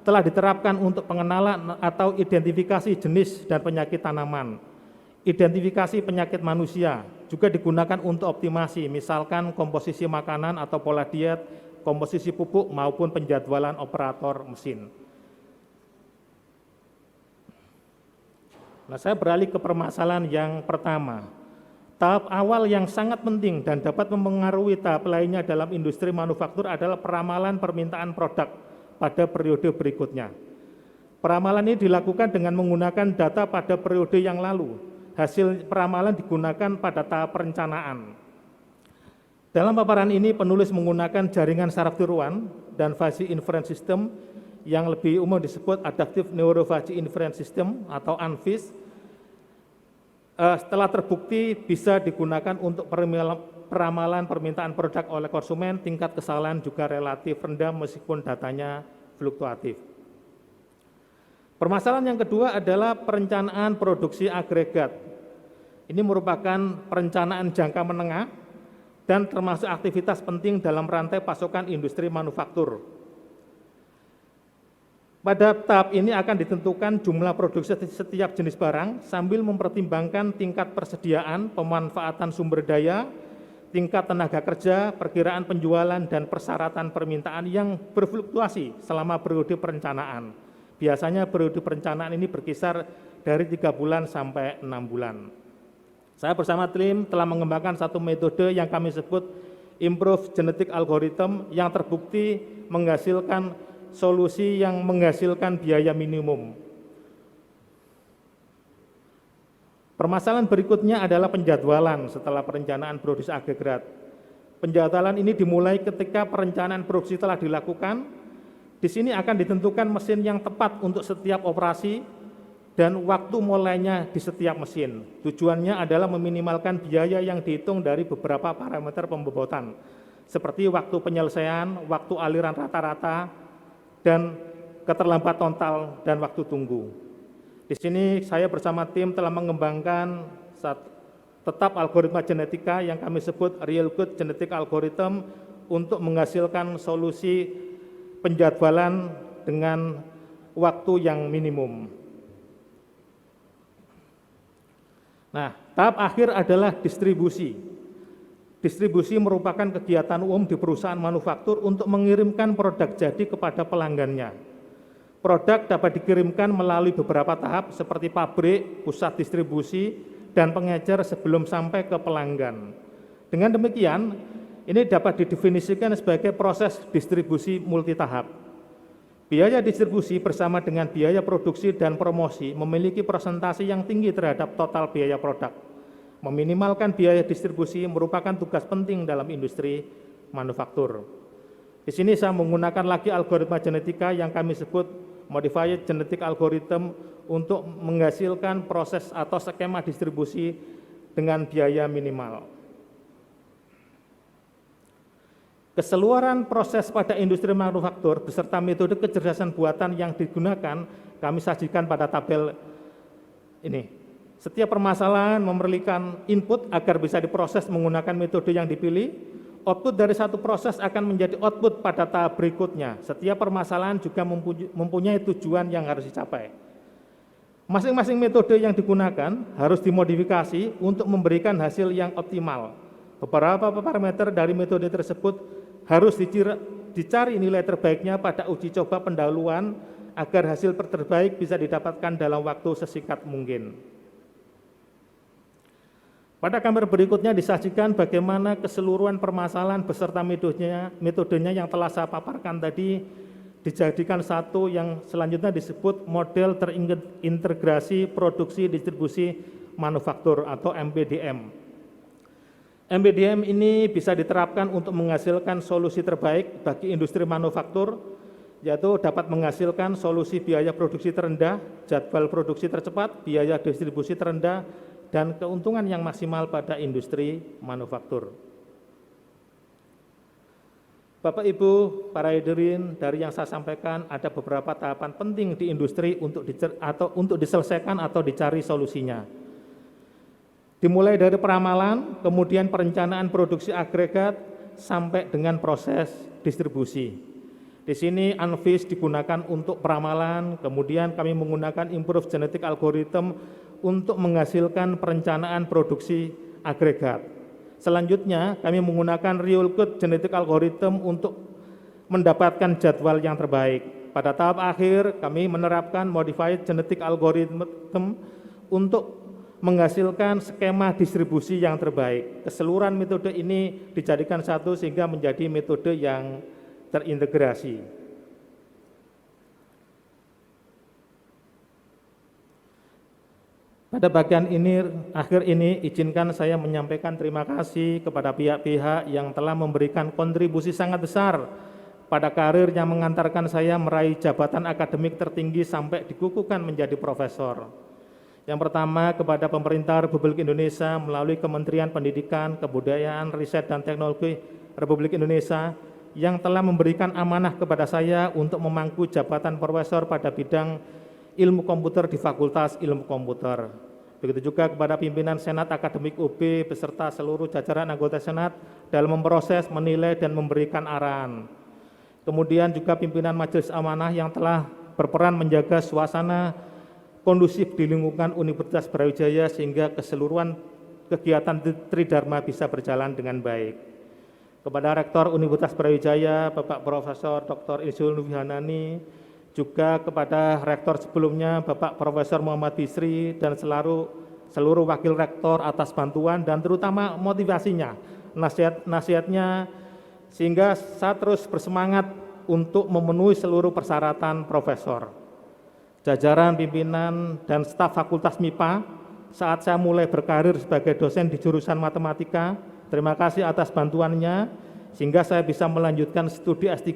telah diterapkan untuk pengenalan atau identifikasi jenis dan penyakit tanaman. Identifikasi penyakit manusia juga digunakan untuk optimasi, misalkan komposisi makanan atau pola diet, komposisi pupuk maupun penjadwalan operator mesin. Nah, saya beralih ke permasalahan yang pertama. Tahap awal yang sangat penting dan dapat mempengaruhi tahap lainnya dalam industri manufaktur adalah peramalan permintaan produk pada periode berikutnya. Peramalan ini dilakukan dengan menggunakan data pada periode yang lalu. Hasil peramalan digunakan pada tahap perencanaan. Dalam paparan ini penulis menggunakan jaringan saraf tiruan dan Fuzzy Inference System yang lebih umum disebut Adaptive Neuro-Fuzzy Inference System atau ANFIS. Setelah terbukti bisa digunakan untuk peramalan permintaan produk oleh konsumen, tingkat kesalahan juga relatif rendah meskipun datanya fluktuatif. Permasalahan yang kedua adalah perencanaan produksi agregat. Ini merupakan perencanaan jangka menengah dan termasuk aktivitas penting dalam rantai pasokan industri manufaktur. Pada tahap ini akan ditentukan jumlah produksi setiap jenis barang sambil mempertimbangkan tingkat persediaan, pemanfaatan sumber daya, tingkat tenaga kerja, perkiraan penjualan, dan persyaratan permintaan yang berfluktuasi selama periode perencanaan. Biasanya periode perencanaan ini berkisar dari 3 bulan sampai 6 bulan. Saya bersama tim telah mengembangkan satu metode yang kami sebut Improved Genetic Algorithm yang terbukti menghasilkan solusi yang menghasilkan biaya minimum. Permasalahan berikutnya adalah penjadwalan setelah perencanaan produksi agregat. Penjadwalan ini dimulai ketika perencanaan produksi telah dilakukan. Di sini akan ditentukan mesin yang tepat untuk setiap operasi dan waktu mulainya di setiap mesin. Tujuannya adalah meminimalkan biaya yang dihitung dari beberapa parameter pembobotan, seperti waktu penyelesaian, waktu aliran rata-rata, dan keterlambatan total dan waktu tunggu. Di sini saya bersama tim telah mengembangkan tetap algoritma genetika yang kami sebut Real Good Genetic Algorithm untuk menghasilkan solusi penjadwalan dengan waktu yang minimum. Nah, tahap akhir adalah distribusi. Distribusi merupakan kegiatan umum di perusahaan manufaktur untuk mengirimkan produk jadi kepada pelanggannya. Produk dapat dikirimkan melalui beberapa tahap seperti pabrik, pusat distribusi, dan pengecer sebelum sampai ke pelanggan. Dengan demikian, ini dapat didefinisikan sebagai proses distribusi multitahap. Biaya distribusi bersama dengan biaya produksi dan promosi memiliki persentase yang tinggi terhadap total biaya produk. Meminimalkan biaya distribusi merupakan tugas penting dalam industri manufaktur. Di sini saya menggunakan lagi algoritma genetika yang kami sebut Modified Genetic Algorithm untuk menghasilkan proses atau skema distribusi dengan biaya minimal. Keseluruhan proses pada industri manufaktur beserta metode kecerdasan buatan yang digunakan kami sajikan pada tabel ini. Setiap permasalahan memerlukan input agar bisa diproses menggunakan metode yang dipilih. Output dari satu proses akan menjadi output pada tahap berikutnya. Setiap permasalahan juga mempunyai tujuan yang harus dicapai. Masing-masing metode yang digunakan harus dimodifikasi untuk memberikan hasil yang optimal. Beberapa parameter dari metode tersebut harus dicari nilai terbaiknya pada uji coba pendahuluan agar hasil terbaik bisa didapatkan dalam waktu sesingkat mungkin. Pada gambar berikutnya disajikan bagaimana keseluruhan permasalahan beserta metodenya yang telah saya paparkan tadi dijadikan satu yang selanjutnya disebut model terintegrasi produksi distribusi manufaktur atau MPDM. MPDM ini bisa diterapkan untuk menghasilkan solusi terbaik bagi industri manufaktur, yaitu dapat menghasilkan solusi biaya produksi terendah, jadwal produksi tercepat, biaya distribusi terendah, dan keuntungan yang maksimal pada industri manufaktur. Bapak Ibu, para hadirin, dari yang saya sampaikan ada beberapa tahapan penting di industri untuk diselesaikan atau dicari solusinya. Dimulai dari peramalan, kemudian perencanaan produksi agregat, sampai dengan proses distribusi. Di sini Anvis digunakan untuk peramalan, kemudian kami menggunakan Improved Genetic Algorithm untuk menghasilkan perencanaan produksi agregat. Selanjutnya, kami menggunakan Real Good Genetic Algorithm untuk mendapatkan jadwal yang terbaik. Pada tahap akhir, kami menerapkan Modified Genetic Algorithm untuk menghasilkan skema distribusi yang terbaik. Keseluruhan metode ini dijadikan satu sehingga menjadi metode yang terintegrasi. Pada bagian akhir ini, izinkan saya menyampaikan terima kasih kepada pihak-pihak yang telah memberikan kontribusi sangat besar pada karir yang mengantarkan saya meraih jabatan akademik tertinggi sampai dikukuhkan menjadi profesor. Yang pertama, kepada pemerintah Republik Indonesia melalui Kementerian Pendidikan, Kebudayaan, Riset, dan Teknologi Republik Indonesia yang telah memberikan amanah kepada saya untuk memangku jabatan profesor pada bidang Ilmu Komputer di Fakultas Ilmu Komputer. Begitu juga kepada pimpinan Senat Akademik UB beserta seluruh jajaran anggota Senat dalam memproses, menilai, dan memberikan arahan. Kemudian juga pimpinan Majelis Amanah yang telah berperan menjaga suasana kondusif di lingkungan Universitas Brawijaya sehingga keseluruhan kegiatan Tridharma bisa berjalan dengan baik. Kepada Rektor Universitas Brawijaya, Bapak Profesor Dr. Insinyur Wihanani, juga kepada Rektor sebelumnya, Bapak Profesor Muhammad Bisri, dan seluruh Wakil Rektor atas bantuan dan terutama motivasinya, nasihat-nasihatnya, sehingga saya terus bersemangat untuk memenuhi seluruh persyaratan profesor. Jajaran pimpinan dan staf Fakultas MIPA, saat saya mulai berkarir sebagai dosen di jurusan matematika, terima kasih atas bantuannya, sehingga saya bisa melanjutkan studi S3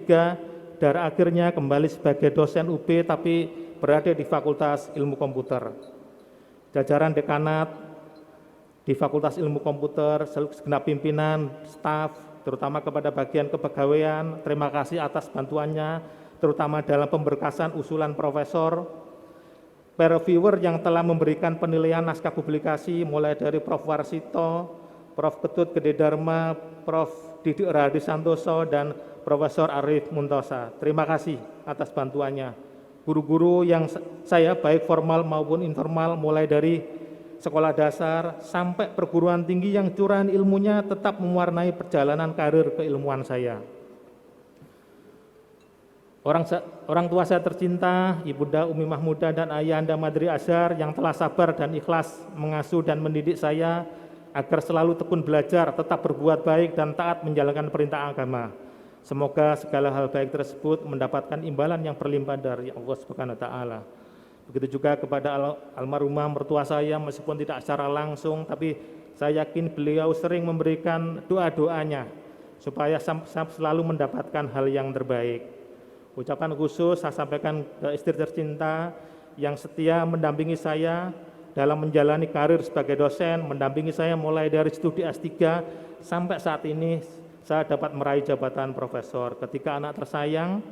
dan akhirnya kembali sebagai dosen UB tapi berada di Fakultas Ilmu Komputer. Jajaran dekanat di Fakultas Ilmu Komputer, segenap pimpinan, staf, terutama kepada bagian kepegawaian, terima kasih atas bantuannya, terutama dalam pemberkasan usulan profesor, peer reviewer yang telah memberikan penilaian naskah publikasi mulai dari Prof. Warsito, Prof. Ketut Gede Dharma, Prof. Didik Rahadi Santoso, dan Profesor Arif Muntosa. Terima kasih atas bantuannya. Guru-guru yang saya baik formal maupun informal mulai dari sekolah dasar sampai perguruan tinggi yang curahan ilmunya tetap mewarnai perjalanan karir keilmuan saya. Orang tua saya tercinta, Ibunda Umi Mahmuda dan Ayahanda Madri Azhar yang telah sabar dan ikhlas mengasuh dan mendidik saya agar selalu tekun belajar, tetap berbuat baik dan taat menjalankan perintah agama. Semoga segala hal baik tersebut mendapatkan imbalan yang berlimpah dari Allah Subhanahu wa taala. Begitu juga kepada almarhumah mertua saya, meskipun tidak secara langsung, tapi saya yakin beliau sering memberikan doa-doanya supaya saya selalu mendapatkan hal yang terbaik. Ucapan khusus saya sampaikan ke istri tercinta yang setia mendampingi saya dalam menjalani karir sebagai dosen, mendampingi saya mulai dari studi S3 sampai saat ini saya dapat meraih jabatan profesor. Ketika anak tersayang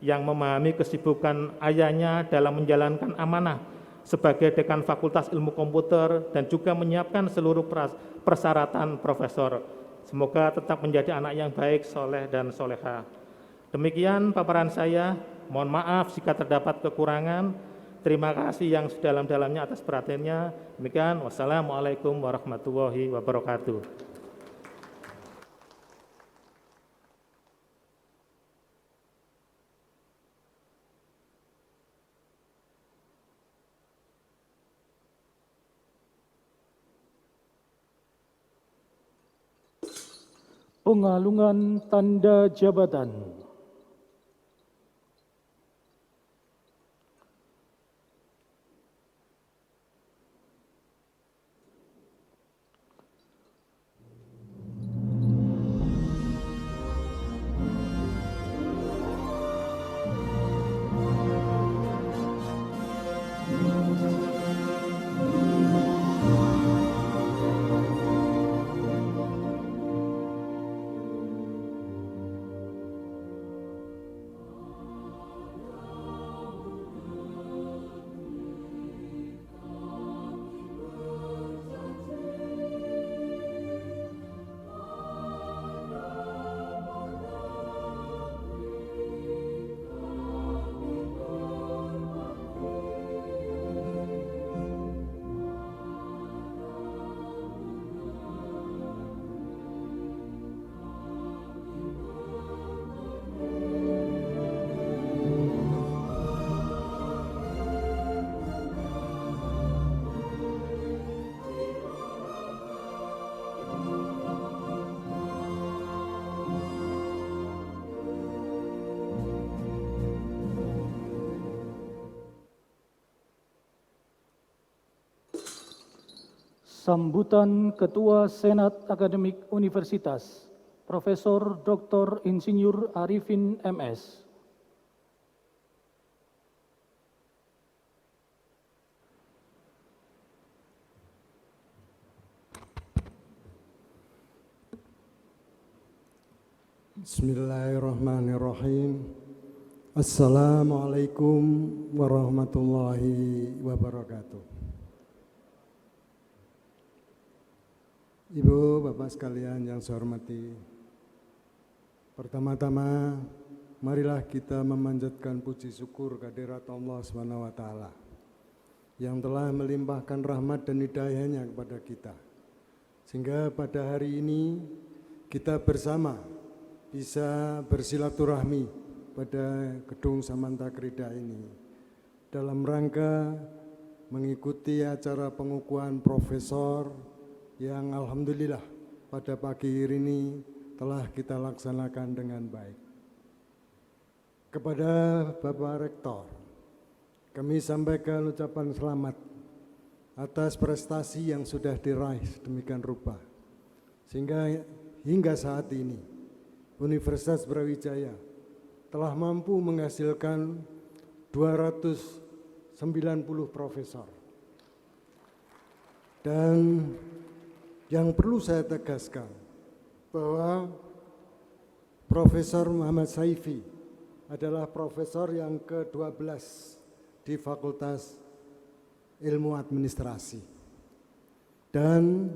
yang memahami kesibukan ayahnya dalam menjalankan amanah sebagai dekan Fakultas Ilmu Komputer dan juga menyiapkan seluruh persyaratan profesor. Semoga tetap menjadi anak yang baik, soleh, dan soleha. Demikian paparan saya. Mohon maaf jika terdapat kekurangan. Terima kasih yang sedalam-dalamnya atas perhatiannya. Demikian, wassalamualaikum warahmatullahi wabarakatuh. Pengalungan tanda jabatan. Sambutan Ketua Senat Akademik Universitas, Profesor Dr. Insinyur Arifin MS. Bismillahirrahmanirrahim. Assalamualaikum warahmatullahi wabarakatuh. Ibu, Bapak sekalian yang saya hormati, pertama-tama marilah kita memanjatkan puji syukur kehadirat Allah SWT yang telah melimpahkan rahmat dan hidayahnya kepada kita. Sehingga pada hari ini kita bersama bisa bersilaturahmi pada Gedung Samantakrida ini dalam rangka mengikuti acara pengukuhan profesor yang alhamdulillah pada pagi hari ini telah kita laksanakan dengan baik. Kepada Bapak Rektor, kami sampaikan ucapan selamat atas prestasi yang sudah diraih sedemikian rupa, sehingga hingga saat ini Universitas Brawijaya telah mampu menghasilkan 290 profesor. Dan yang perlu saya tegaskan bahwa Profesor Muhammad Saifi adalah profesor yang ke-12 di Fakultas Ilmu Administrasi. Dan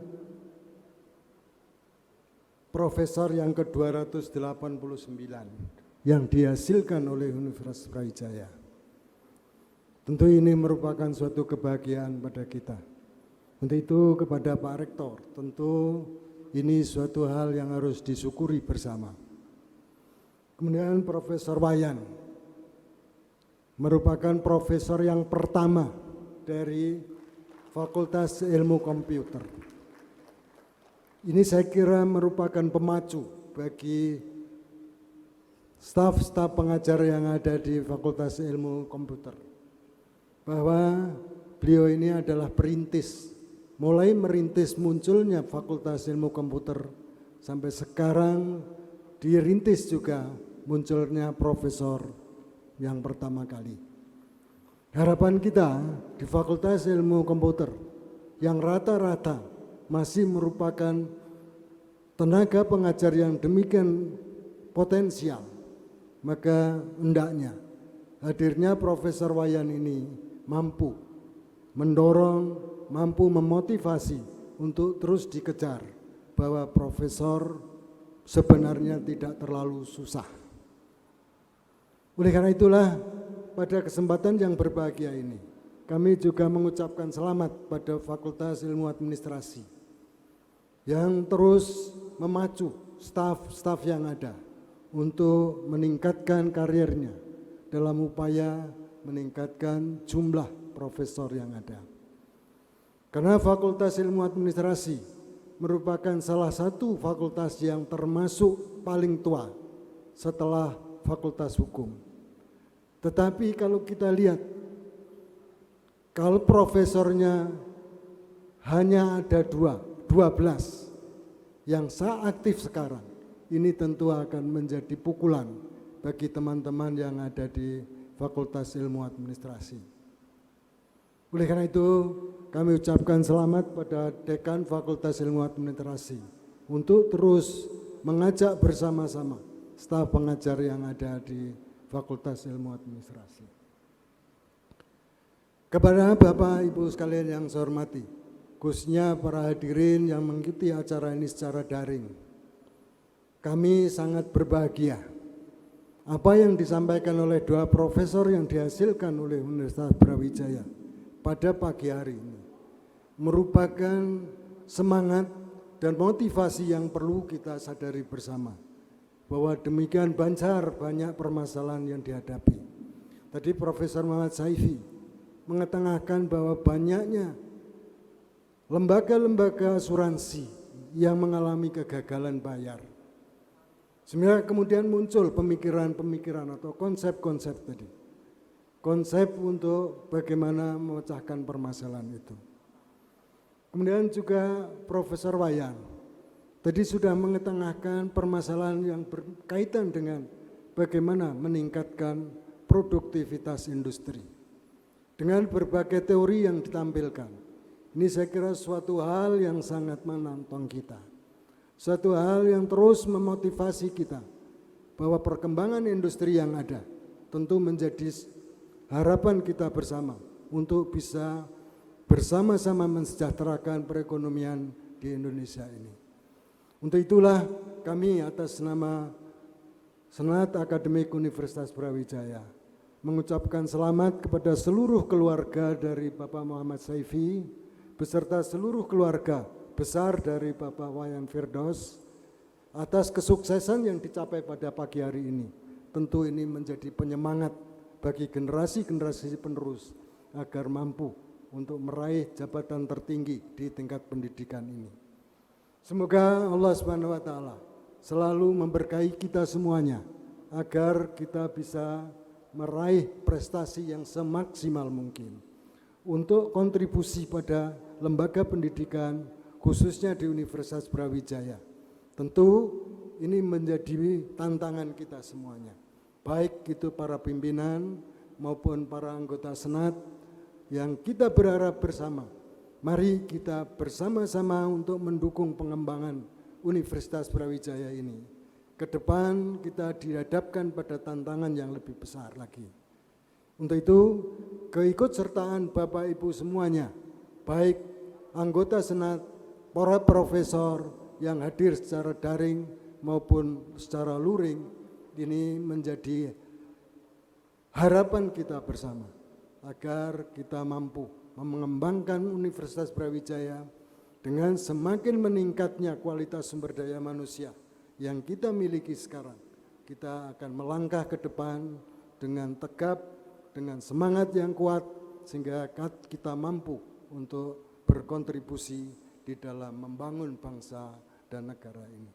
profesor yang ke-289 yang dihasilkan oleh Universitas Brawijaya. Tentu ini merupakan suatu kebahagiaan pada kita. Untuk itu kepada Pak Rektor, tentu ini suatu hal yang harus disyukuri bersama. Kemudian Profesor Wayan merupakan profesor yang pertama dari Fakultas Ilmu Komputer. Ini saya kira merupakan pemacu bagi staf-staf pengajar yang ada di Fakultas Ilmu Komputer, bahwa beliau ini adalah perintis, mulai merintis munculnya Fakultas Ilmu Komputer sampai sekarang dirintis juga munculnya profesor yang pertama kali. Harapan kita di Fakultas Ilmu Komputer yang rata-rata masih merupakan tenaga pengajar yang demikian potensial, maka hendaknya hadirnya Profesor Wayan ini mampu mendorong, mampu memotivasi untuk terus dikejar, bahwa profesor sebenarnya tidak terlalu susah. Oleh karena itulah pada kesempatan yang berbahagia ini kami juga mengucapkan selamat pada Fakultas Ilmu Administrasi yang terus memacu staf-staf yang ada untuk meningkatkan karirnya dalam upaya meningkatkan jumlah profesor yang ada. Karena Fakultas Ilmu Administrasi merupakan salah satu fakultas yang termasuk paling tua setelah Fakultas Hukum. Tetapi kalau kita lihat, kalau profesornya hanya ada 12 yang aktif sekarang, ini tentu akan menjadi pukulan bagi teman-teman yang ada di Fakultas Ilmu Administrasi. Oleh karena itu, kami ucapkan selamat pada Dekan Fakultas Ilmu Administrasi untuk terus mengajak bersama-sama staf pengajar yang ada di Fakultas Ilmu Administrasi. Kepada Bapak Ibu sekalian yang saya hormati, khususnya para hadirin yang mengikuti acara ini secara daring, kami sangat berbahagia apa yang disampaikan oleh dua profesor yang dihasilkan oleh Universitas Brawijaya pada pagi hari ini merupakan semangat dan motivasi yang perlu kita sadari bersama, bahwa demikian banyak permasalahan yang dihadapi. Tadi Profesor Muhammad Saifi mengetengahkan bahwa banyaknya lembaga-lembaga asuransi yang mengalami kegagalan bayar. Sebenarnya kemudian muncul pemikiran-pemikiran atau konsep-konsep tadi. Konsep untuk bagaimana memecahkan permasalahan itu. Kemudian juga Profesor Wayan tadi sudah mengetengahkan permasalahan yang berkaitan dengan bagaimana meningkatkan produktivitas industri. Dengan berbagai teori yang ditampilkan. Ini saya kira suatu hal yang sangat menantang kita. Suatu hal yang terus memotivasi kita bahwa perkembangan industri yang ada tentu menjadi harapan kita bersama untuk bisa bersama-sama mensejahterakan perekonomian di Indonesia ini. Untuk itulah kami atas nama Senat Akademik Universitas Brawijaya mengucapkan selamat kepada seluruh keluarga dari Bapak Muhammad Saifi beserta seluruh keluarga besar dari Bapak Wayan Firdaus atas kesuksesan yang dicapai pada pagi hari ini. Tentu ini menjadi penyemangat bagi generasi-generasi penerus agar mampu untuk meraih jabatan tertinggi di tingkat pendidikan ini. Semoga Allah Subhanahu wa taala selalu memberkahi kita semuanya agar kita bisa meraih prestasi yang semaksimal mungkin untuk kontribusi pada lembaga pendidikan khususnya di Universitas Brawijaya. Tentu ini menjadi tantangan kita semuanya, baik itu para pimpinan maupun para anggota senat yang kita berharap bersama. Mari kita bersama-sama untuk mendukung pengembangan Universitas Brawijaya ini. Ke depan kita dihadapkan pada tantangan yang lebih besar lagi. Untuk itu, keikutsertaan Bapak Ibu semuanya, baik anggota senat, para profesor yang hadir secara daring maupun secara luring, ini menjadi harapan kita bersama agar kita mampu mengembangkan Universitas Brawijaya dengan semakin meningkatnya kualitas sumber daya manusia yang kita miliki sekarang. Kita akan melangkah ke depan dengan tegap, dengan semangat yang kuat, sehingga kita mampu untuk berkontribusi di dalam membangun bangsa dan negara ini.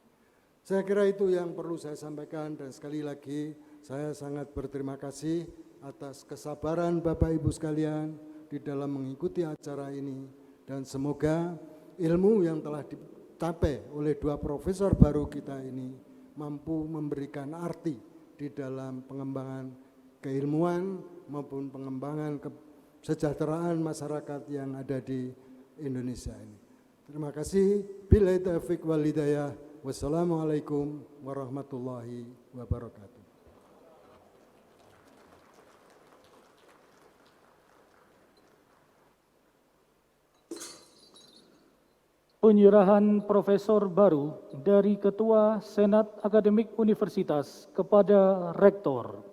Saya kira itu yang perlu saya sampaikan, dan sekali lagi saya sangat berterima kasih atas kesabaran Bapak Ibu sekalian di dalam mengikuti acara ini, dan semoga ilmu yang telah dicapai oleh dua profesor baru kita ini mampu memberikan arti di dalam pengembangan keilmuan maupun pengembangan kesejahteraan masyarakat yang ada di Indonesia ini. Terima kasih. Billahi taufiq wal hidayah. Wassalamualaikum warahmatullahi wabarakatuh. Penyerahan profesor baru dari Ketua Senat Akademik Universitas kepada Rektor.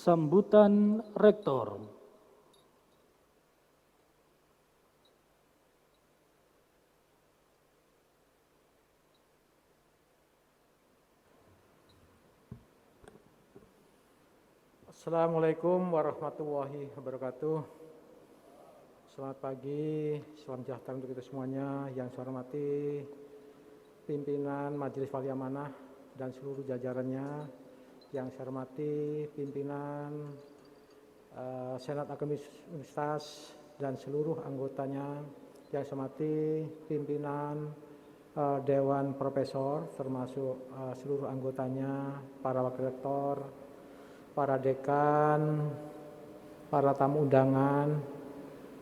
Sambutan Rektor. Assalamualaikum warahmatullahi wabarakatuh. Selamat pagi, salam sejahtera untuk kita semuanya. Yang saya hormati pimpinan Majelis Wali Amanah dan seluruh jajarannya. Yang saya hormati pimpinan Senat Akademik Universitas dan seluruh anggotanya. Yang saya hormati pimpinan Dewan Profesor termasuk seluruh anggotanya, para wakil rektor, para dekan, para tamu undangan,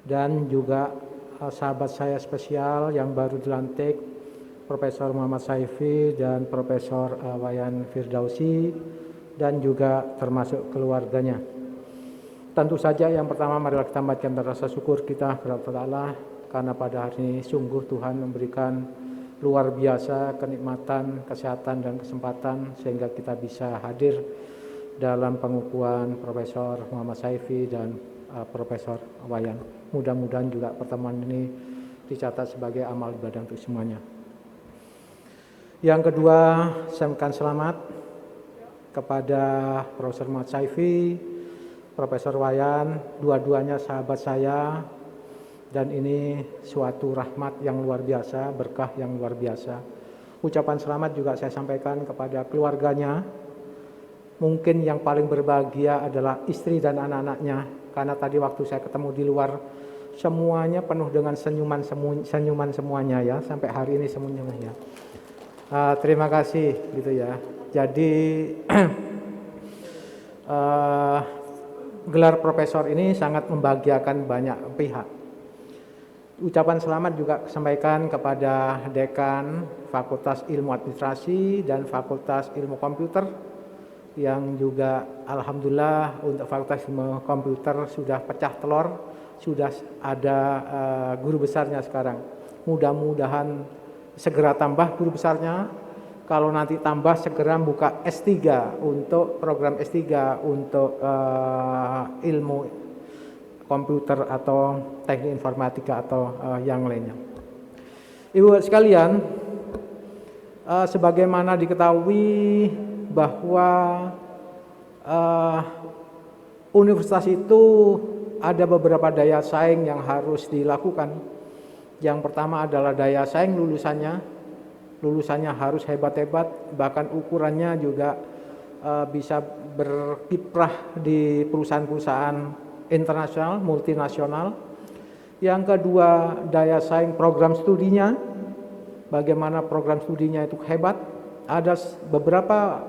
dan juga sahabat saya spesial yang baru dilantik, Profesor Muhammad Saifi dan Profesor Wayan Firdausi, dan juga termasuk keluarganya. Tentu saja yang pertama marilah kita panjatkan rasa syukur kita kepada Allah karena pada hari ini sungguh Tuhan memberikan luar biasa kenikmatan, kesehatan, dan kesempatan sehingga kita bisa hadir dalam pengukuhan Profesor Muhammad Saifi dan Profesor Wayan. Mudah-mudahan juga pertemuan ini dicatat sebagai amal ibadah untuk semuanya. Yang kedua, saya mengucapkan selamat kepada Profesor Muhammad Saifi, Profesor Wayan, dua-duanya sahabat saya, dan ini suatu rahmat yang luar biasa, berkah yang luar biasa. Ucapan selamat juga saya sampaikan kepada keluarganya. Mungkin yang paling berbahagia adalah istri dan anak-anaknya, karena tadi waktu saya ketemu di luar, semuanya penuh dengan senyuman semuanya ya, sampai hari ini semuanya. Terima kasih gitu ya. Jadi gelar profesor ini sangat membahagiakan banyak pihak. Ucapan selamat juga sampaikan kepada Dekan Fakultas Ilmu Administrasi dan Fakultas Ilmu Komputer yang juga alhamdulillah untuk Fakultas Ilmu Komputer sudah pecah telur, sudah ada guru besarnya sekarang. Mudah-mudahan segera tambah guru besarnya. Kalau nanti tambah segera buka S3 untuk program S3 untuk ilmu komputer atau teknik informatika atau yang lainnya. Ibu sekalian, sebagaimana diketahui bahwa universitas itu ada beberapa daya saing yang harus dilakukan. Yang pertama adalah daya saing lulusannya harus hebat-hebat, bahkan ukurannya juga bisa berkiprah di perusahaan-perusahaan internasional, multinasional. Yang kedua, daya saing program studinya, bagaimana program studinya itu hebat. Ada beberapa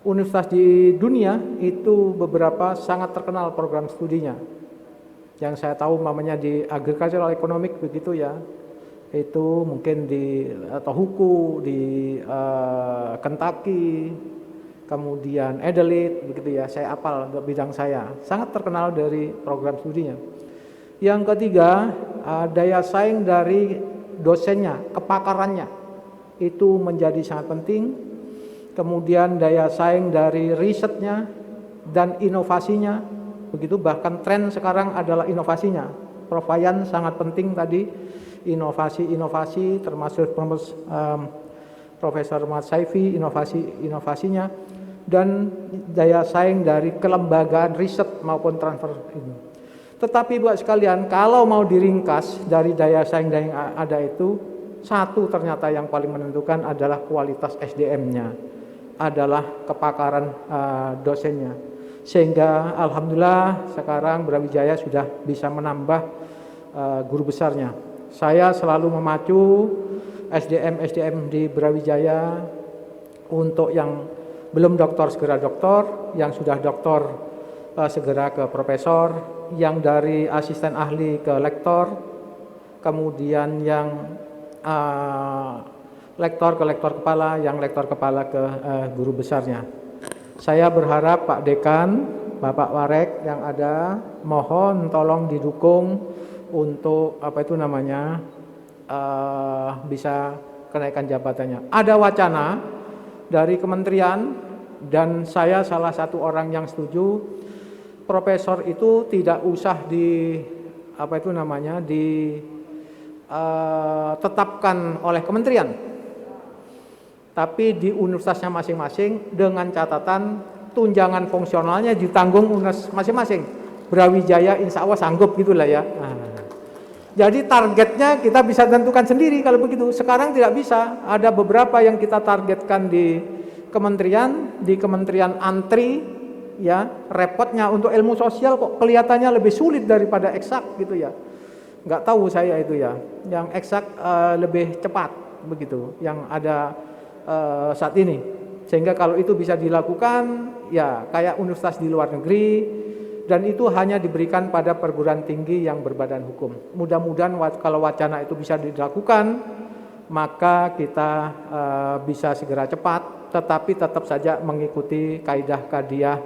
universitas di dunia itu beberapa sangat terkenal program studinya. Yang saya tahu namanya di agricultural economic begitu ya. Itu mungkin di Tohoku, di Kentucky, kemudian Adelaide, begitu ya. Saya hafal bidang saya, sangat terkenal dari program studinya. Yang ketiga, daya saing dari dosennya, kepakarannya, itu menjadi sangat penting. Kemudian daya saing dari risetnya dan inovasinya, begitu. Bahkan tren sekarang adalah inovasinya. Prof. Wayan sangat penting tadi. Inovasi termasuk Profesor Muhammad Saifi, inovasinya dan daya saing dari kelembagaan riset maupun transfer ini. Tetapi buat sekalian, kalau mau diringkas dari daya saing yang ada itu, satu ternyata yang paling menentukan adalah kualitas SDM-nya, adalah kepakaran dosennya. Sehingga alhamdulillah sekarang Brawijaya sudah bisa menambah guru besarnya. Saya selalu memacu SDM di Brawijaya untuk yang belum doktor segera doktor, yang sudah doktor segera ke profesor, yang dari asisten ahli ke lektor, kemudian yang lektor ke lektor kepala, yang lektor kepala ke guru besarnya. Saya berharap Pak Dekan, Bapak Warek yang ada, mohon tolong didukung untuk bisa kenaikan jabatannya. Ada wacana dari kementerian dan saya salah satu orang yang setuju, profesor itu tidak usah ditetapkan oleh kementerian, tapi di universitasnya masing-masing dengan catatan tunjangan fungsionalnya ditanggung universitas masing-masing. Brawijaya insya Allah sanggup gitulah ya. Jadi targetnya kita bisa tentukan sendiri kalau begitu. Sekarang tidak bisa. Ada beberapa yang kita targetkan di kementerian antri, ya repotnya untuk ilmu sosial kok kelihatannya lebih sulit daripada eksak gitu ya. Nggak tahu saya itu ya. Yang eksak lebih cepat begitu. Yang ada saat ini. Sehingga kalau itu bisa dilakukan, ya kayak universitas di luar negeri. Dan itu hanya diberikan pada perguruan tinggi yang berbadan hukum. Mudah-mudahan kalau wacana itu bisa dilakukan, maka kita bisa segera cepat, tetapi tetap saja mengikuti kaidah-kaidah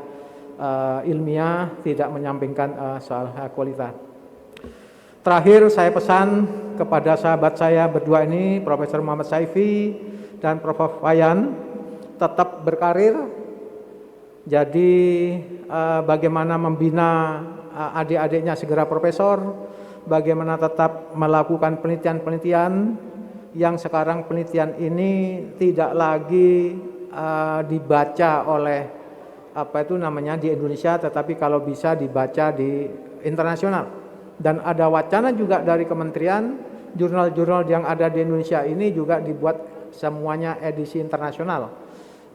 ilmiah, tidak menyampingkan soal kualitas. Terakhir saya pesan kepada sahabat saya berdua ini, Profesor Muhammad Saifi dan Prof. Wayan, tetap berkarir. Jadi bagaimana membina adik-adiknya segera profesor, bagaimana tetap melakukan penelitian-penelitian yang sekarang penelitian ini tidak lagi dibaca oleh di Indonesia, tetapi kalau bisa dibaca di internasional. Dan ada wacana juga dari kementerian, jurnal-jurnal yang ada di Indonesia ini juga dibuat semuanya edisi internasional.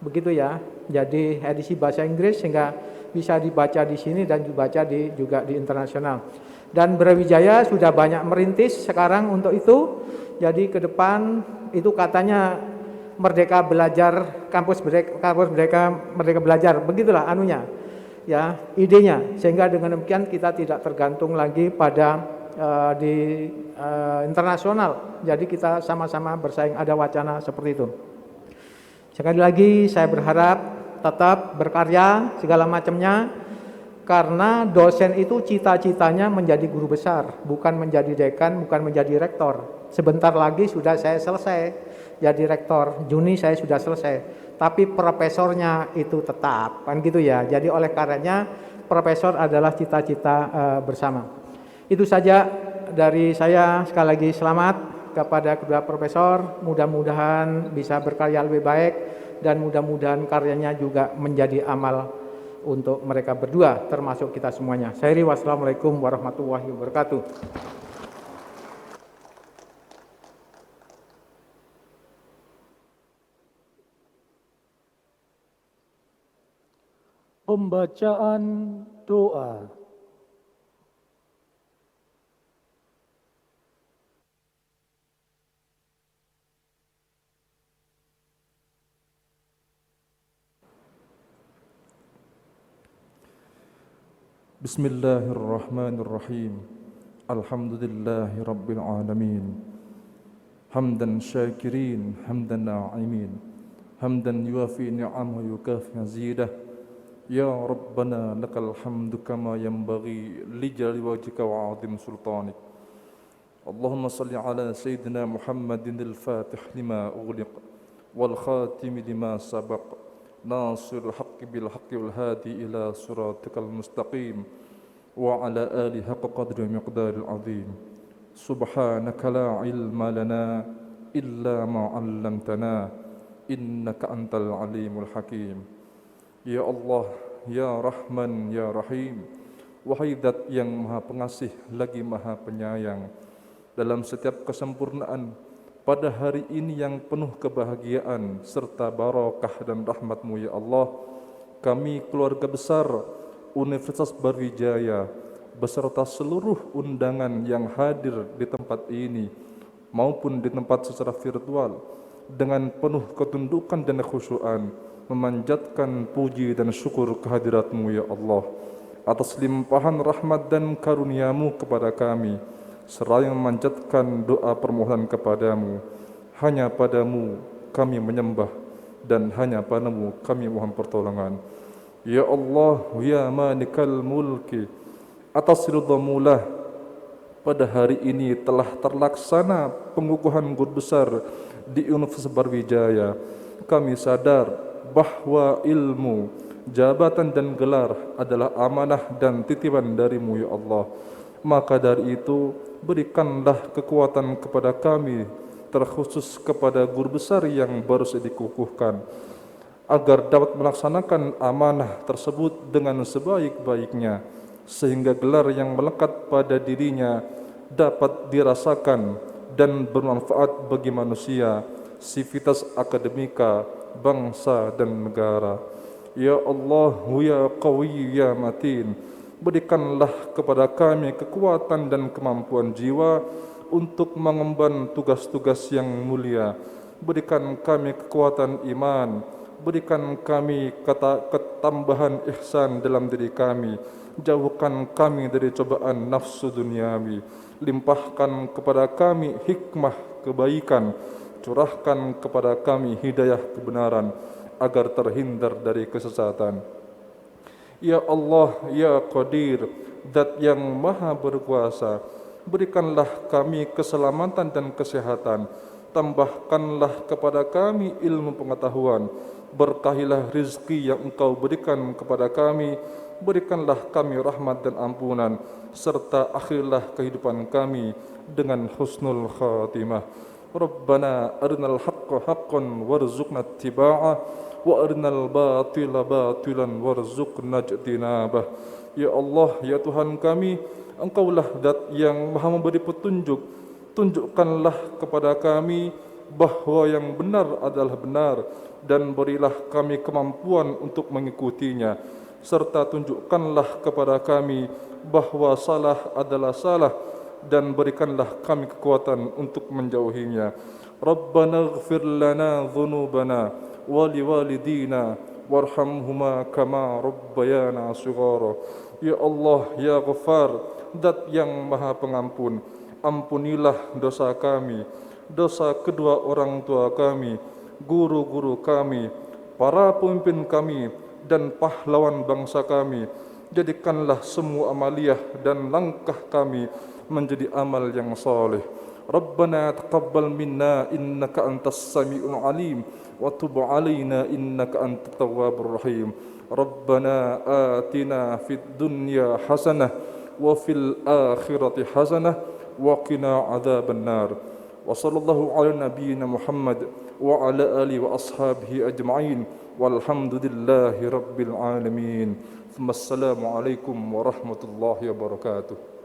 Begitu ya. Jadi edisi bahasa Inggris sehingga bisa dibaca di sini dan dibaca juga di internasional. Dan Brawijaya sudah banyak merintis sekarang untuk itu. Jadi ke depan itu katanya Merdeka Belajar, kampus Merdeka Belajar, begitulah anunya. ya idenya, sehingga dengan demikian kita tidak tergantung lagi pada di internasional. Jadi kita sama-sama bersaing, ada wacana seperti itu. Sekali lagi saya berharap tetap berkarya segala macamnya, karena dosen itu cita-citanya menjadi guru besar, bukan menjadi dekan, bukan menjadi rektor. Sebentar lagi sudah saya selesai jadi rektor, Juni saya sudah selesai, tapi profesornya itu tetap, kan gitu ya. Jadi oleh karenanya profesor adalah cita-cita bersama. Itu saja dari saya. Sekali lagi selamat kepada kedua profesor, mudah-mudahan bisa berkarya lebih baik dan mudah-mudahan karyanya juga menjadi amal untuk mereka berdua termasuk kita semuanya. Wassalamualaikum warahmatullahi wabarakatuh. Pembacaan doa. Bismillahirrahmanirrahim. Alhamdulillahi rabbil alamin. Hamdan syakirin, hamdan na'imin, hamdan yuafi ni'amahu yukafi mazidah. Ya Rabbana lakal hamdu kama yanbaghi li jalali wajhika wa 'azim sultanik. Allahumma salli ala sayyidina Muhammadin al-Fatih lima ughliq wal khatim lima sabaq. ناصر الحق بالحق والهادي إلى صراطك المستقيم وعلى آله حق قدر ومقدار العظيم. سبحانك لا علم لنا إلا ما علمتنا إنك أنت العليم الحكيم. Ya Allah, Ya Rahman, Ya Rahim, wahai Dat yang Maha Pengasih lagi Maha Penyayang, dalam setiap kesempurnaan pada hari ini yang penuh kebahagiaan serta barakah dan rahmat-Mu ya Allah, kami keluarga besar Universitas Barwijaya beserta seluruh undangan yang hadir di tempat ini maupun di tempat secara virtual dengan penuh ketundukan dan kekhusyuan memanjatkan puji dan syukur kehadirat-Mu ya Allah atas limpahan rahmat dan karunia-Mu kepada kami, seraya memanjatkan doa permohonan kepadamu. Hanya padamu kami menyembah dan hanya padamu kami mohon pertolongan. Ya Allah, ya Malikal Mulki, atas ridha-Mulah pada hari ini telah terlaksana pengukuhan guru besar di Universitas Barwijaya. Kami sadar bahwa ilmu, jabatan dan gelar adalah amanah dan titipan dari-Mu ya Allah. Maka dari itu berikanlah kekuatan kepada kami, terkhusus kepada guru besar yang baru saja dikukuhkan, agar dapat melaksanakan amanah tersebut dengan sebaik-baiknya, sehingga gelar yang melekat pada dirinya dapat dirasakan dan bermanfaat bagi manusia, sivitas akademika, bangsa dan negara. Ya Allah, ya Qawi, ya Matin, berikanlah kepada kami kekuatan dan kemampuan jiwa untuk mengemban tugas-tugas yang mulia. Berikan kami kekuatan iman, berikan kami ketambahan ihsan dalam diri kami, jauhkan kami dari cobaan nafsu duniawi, limpahkan kepada kami hikmah kebaikan, curahkan kepada kami hidayah kebenaran agar terhindar dari kesesatan. Ya Allah, ya Qadir, Zat yang Maha Berkuasa, berikanlah kami keselamatan dan kesehatan, tambahkanlah kepada kami ilmu pengetahuan, berkahilah rizki yang Engkau berikan kepada kami, berikanlah kami rahmat dan ampunan, serta akhirlah kehidupan kami dengan husnul khatimah. Rabbana arinal haqqa haqqan warzuqna ittiba'ah wa arinal batila batilan warzuqna ijtinabah. Ya Allah, ya Tuhan kami, Engkaulah Zat yang Maha memberi petunjuk. Tunjukkanlah kepada kami bahwa yang benar adalah benar, dan berilah kami kemampuan untuk mengikutinya, serta tunjukkanlah kepada kami bahwa salah adalah salah, dan berikanlah kami kekuatan untuk menjauhinya. Rabbana ighfir lana dhunubana wa liwalidina warhamhuma kama rabbayana shighara. Ya Allah, ya Ghaffar, Zat yang Maha Pengampun, ampunilah dosa kami, dosa kedua orang tua kami, guru-guru kami, para pemimpin kami, dan pahlawan bangsa kami. Jadikanlah semua amaliyah dan langkah kami menjadi amal yang saleh. Rabbana taqabbal minna innaka antas samiul alim wa tub alaina innaka antat tawwabur rahim. Rabbana atina fid dunya hasanah wa fil akhirati hasanah wa qina adzaban nar. Wa sallallahu ala nabiyyina Muhammad wa ala alihi wa ashabihi ajma'in walhamdulillahi rabbil alamin. Assalamu alaikum warahmatullahi wabarakatuh.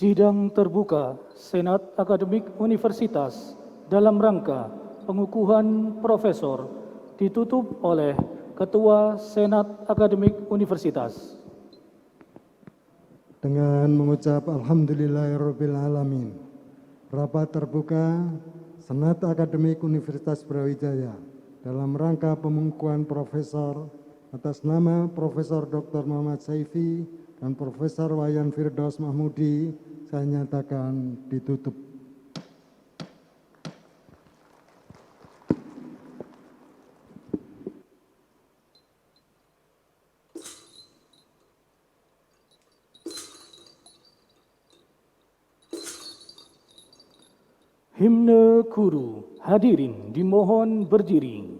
Sidang terbuka Senat Akademik Universitas dalam rangka pengukuhan profesor ditutup oleh Ketua Senat Akademik Universitas. Dengan mengucap Alhamdulillahirabbil alamin. Rapat terbuka Senat Akademik Universitas Brawijaya dalam rangka pengukuhan profesor atas nama Profesor Dr. Muhammad Saifi dan Profesor Wayan Firdaus Mahmudi saya nyatakan ditutup. Himne Guru, hadirin dimohon berdiri.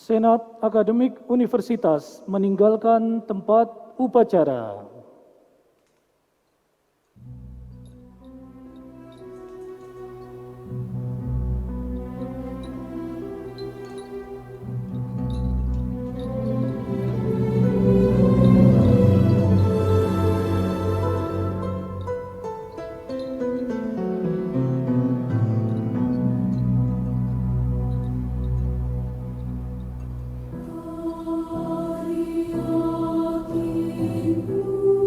Senat Akademik Universitas meninggalkan tempat upacara. Thank you.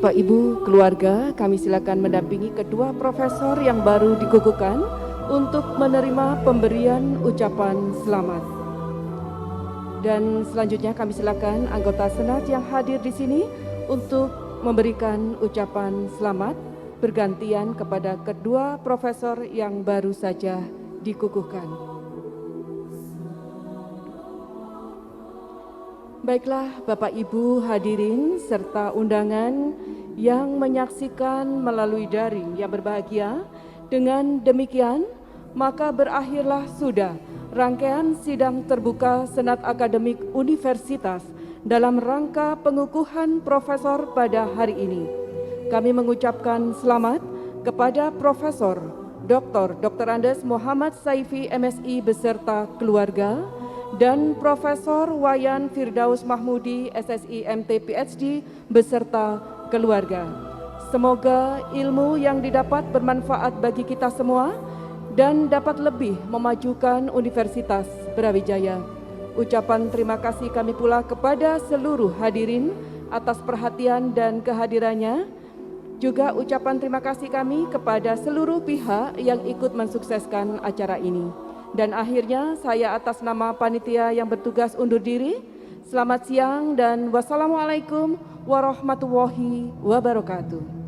Bapak Ibu keluarga, kami silakan mendampingi kedua profesor yang baru dikukuhkan untuk menerima pemberian ucapan selamat. Dan selanjutnya kami silakan anggota Senat yang hadir di sini untuk memberikan ucapan selamat bergantian kepada kedua profesor yang baru saja dikukuhkan. Baiklah Bapak Ibu hadirin serta undangan yang menyaksikan melalui daring yang berbahagia, dengan demikian maka berakhirlah sudah rangkaian sidang terbuka Senat Akademik Universitas dalam rangka pengukuhan profesor pada hari ini. Kami mengucapkan selamat kepada Profesor Dr. Andes Muhammad Saifi MSI beserta keluarga, dan Profesor Wayan Firdaus Mahmudi SSI MT PhD beserta keluarga. Semoga ilmu yang didapat bermanfaat bagi kita semua dan dapat lebih memajukan Universitas Brawijaya. Ucapan terima kasih kami pula kepada seluruh hadirin atas perhatian dan kehadirannya. Juga ucapan terima kasih kami kepada seluruh pihak yang ikut mensukseskan acara ini. Dan akhirnya saya atas nama panitia yang bertugas undur diri. Selamat siang dan wassalamualaikum warahmatullahi wabarakatuh.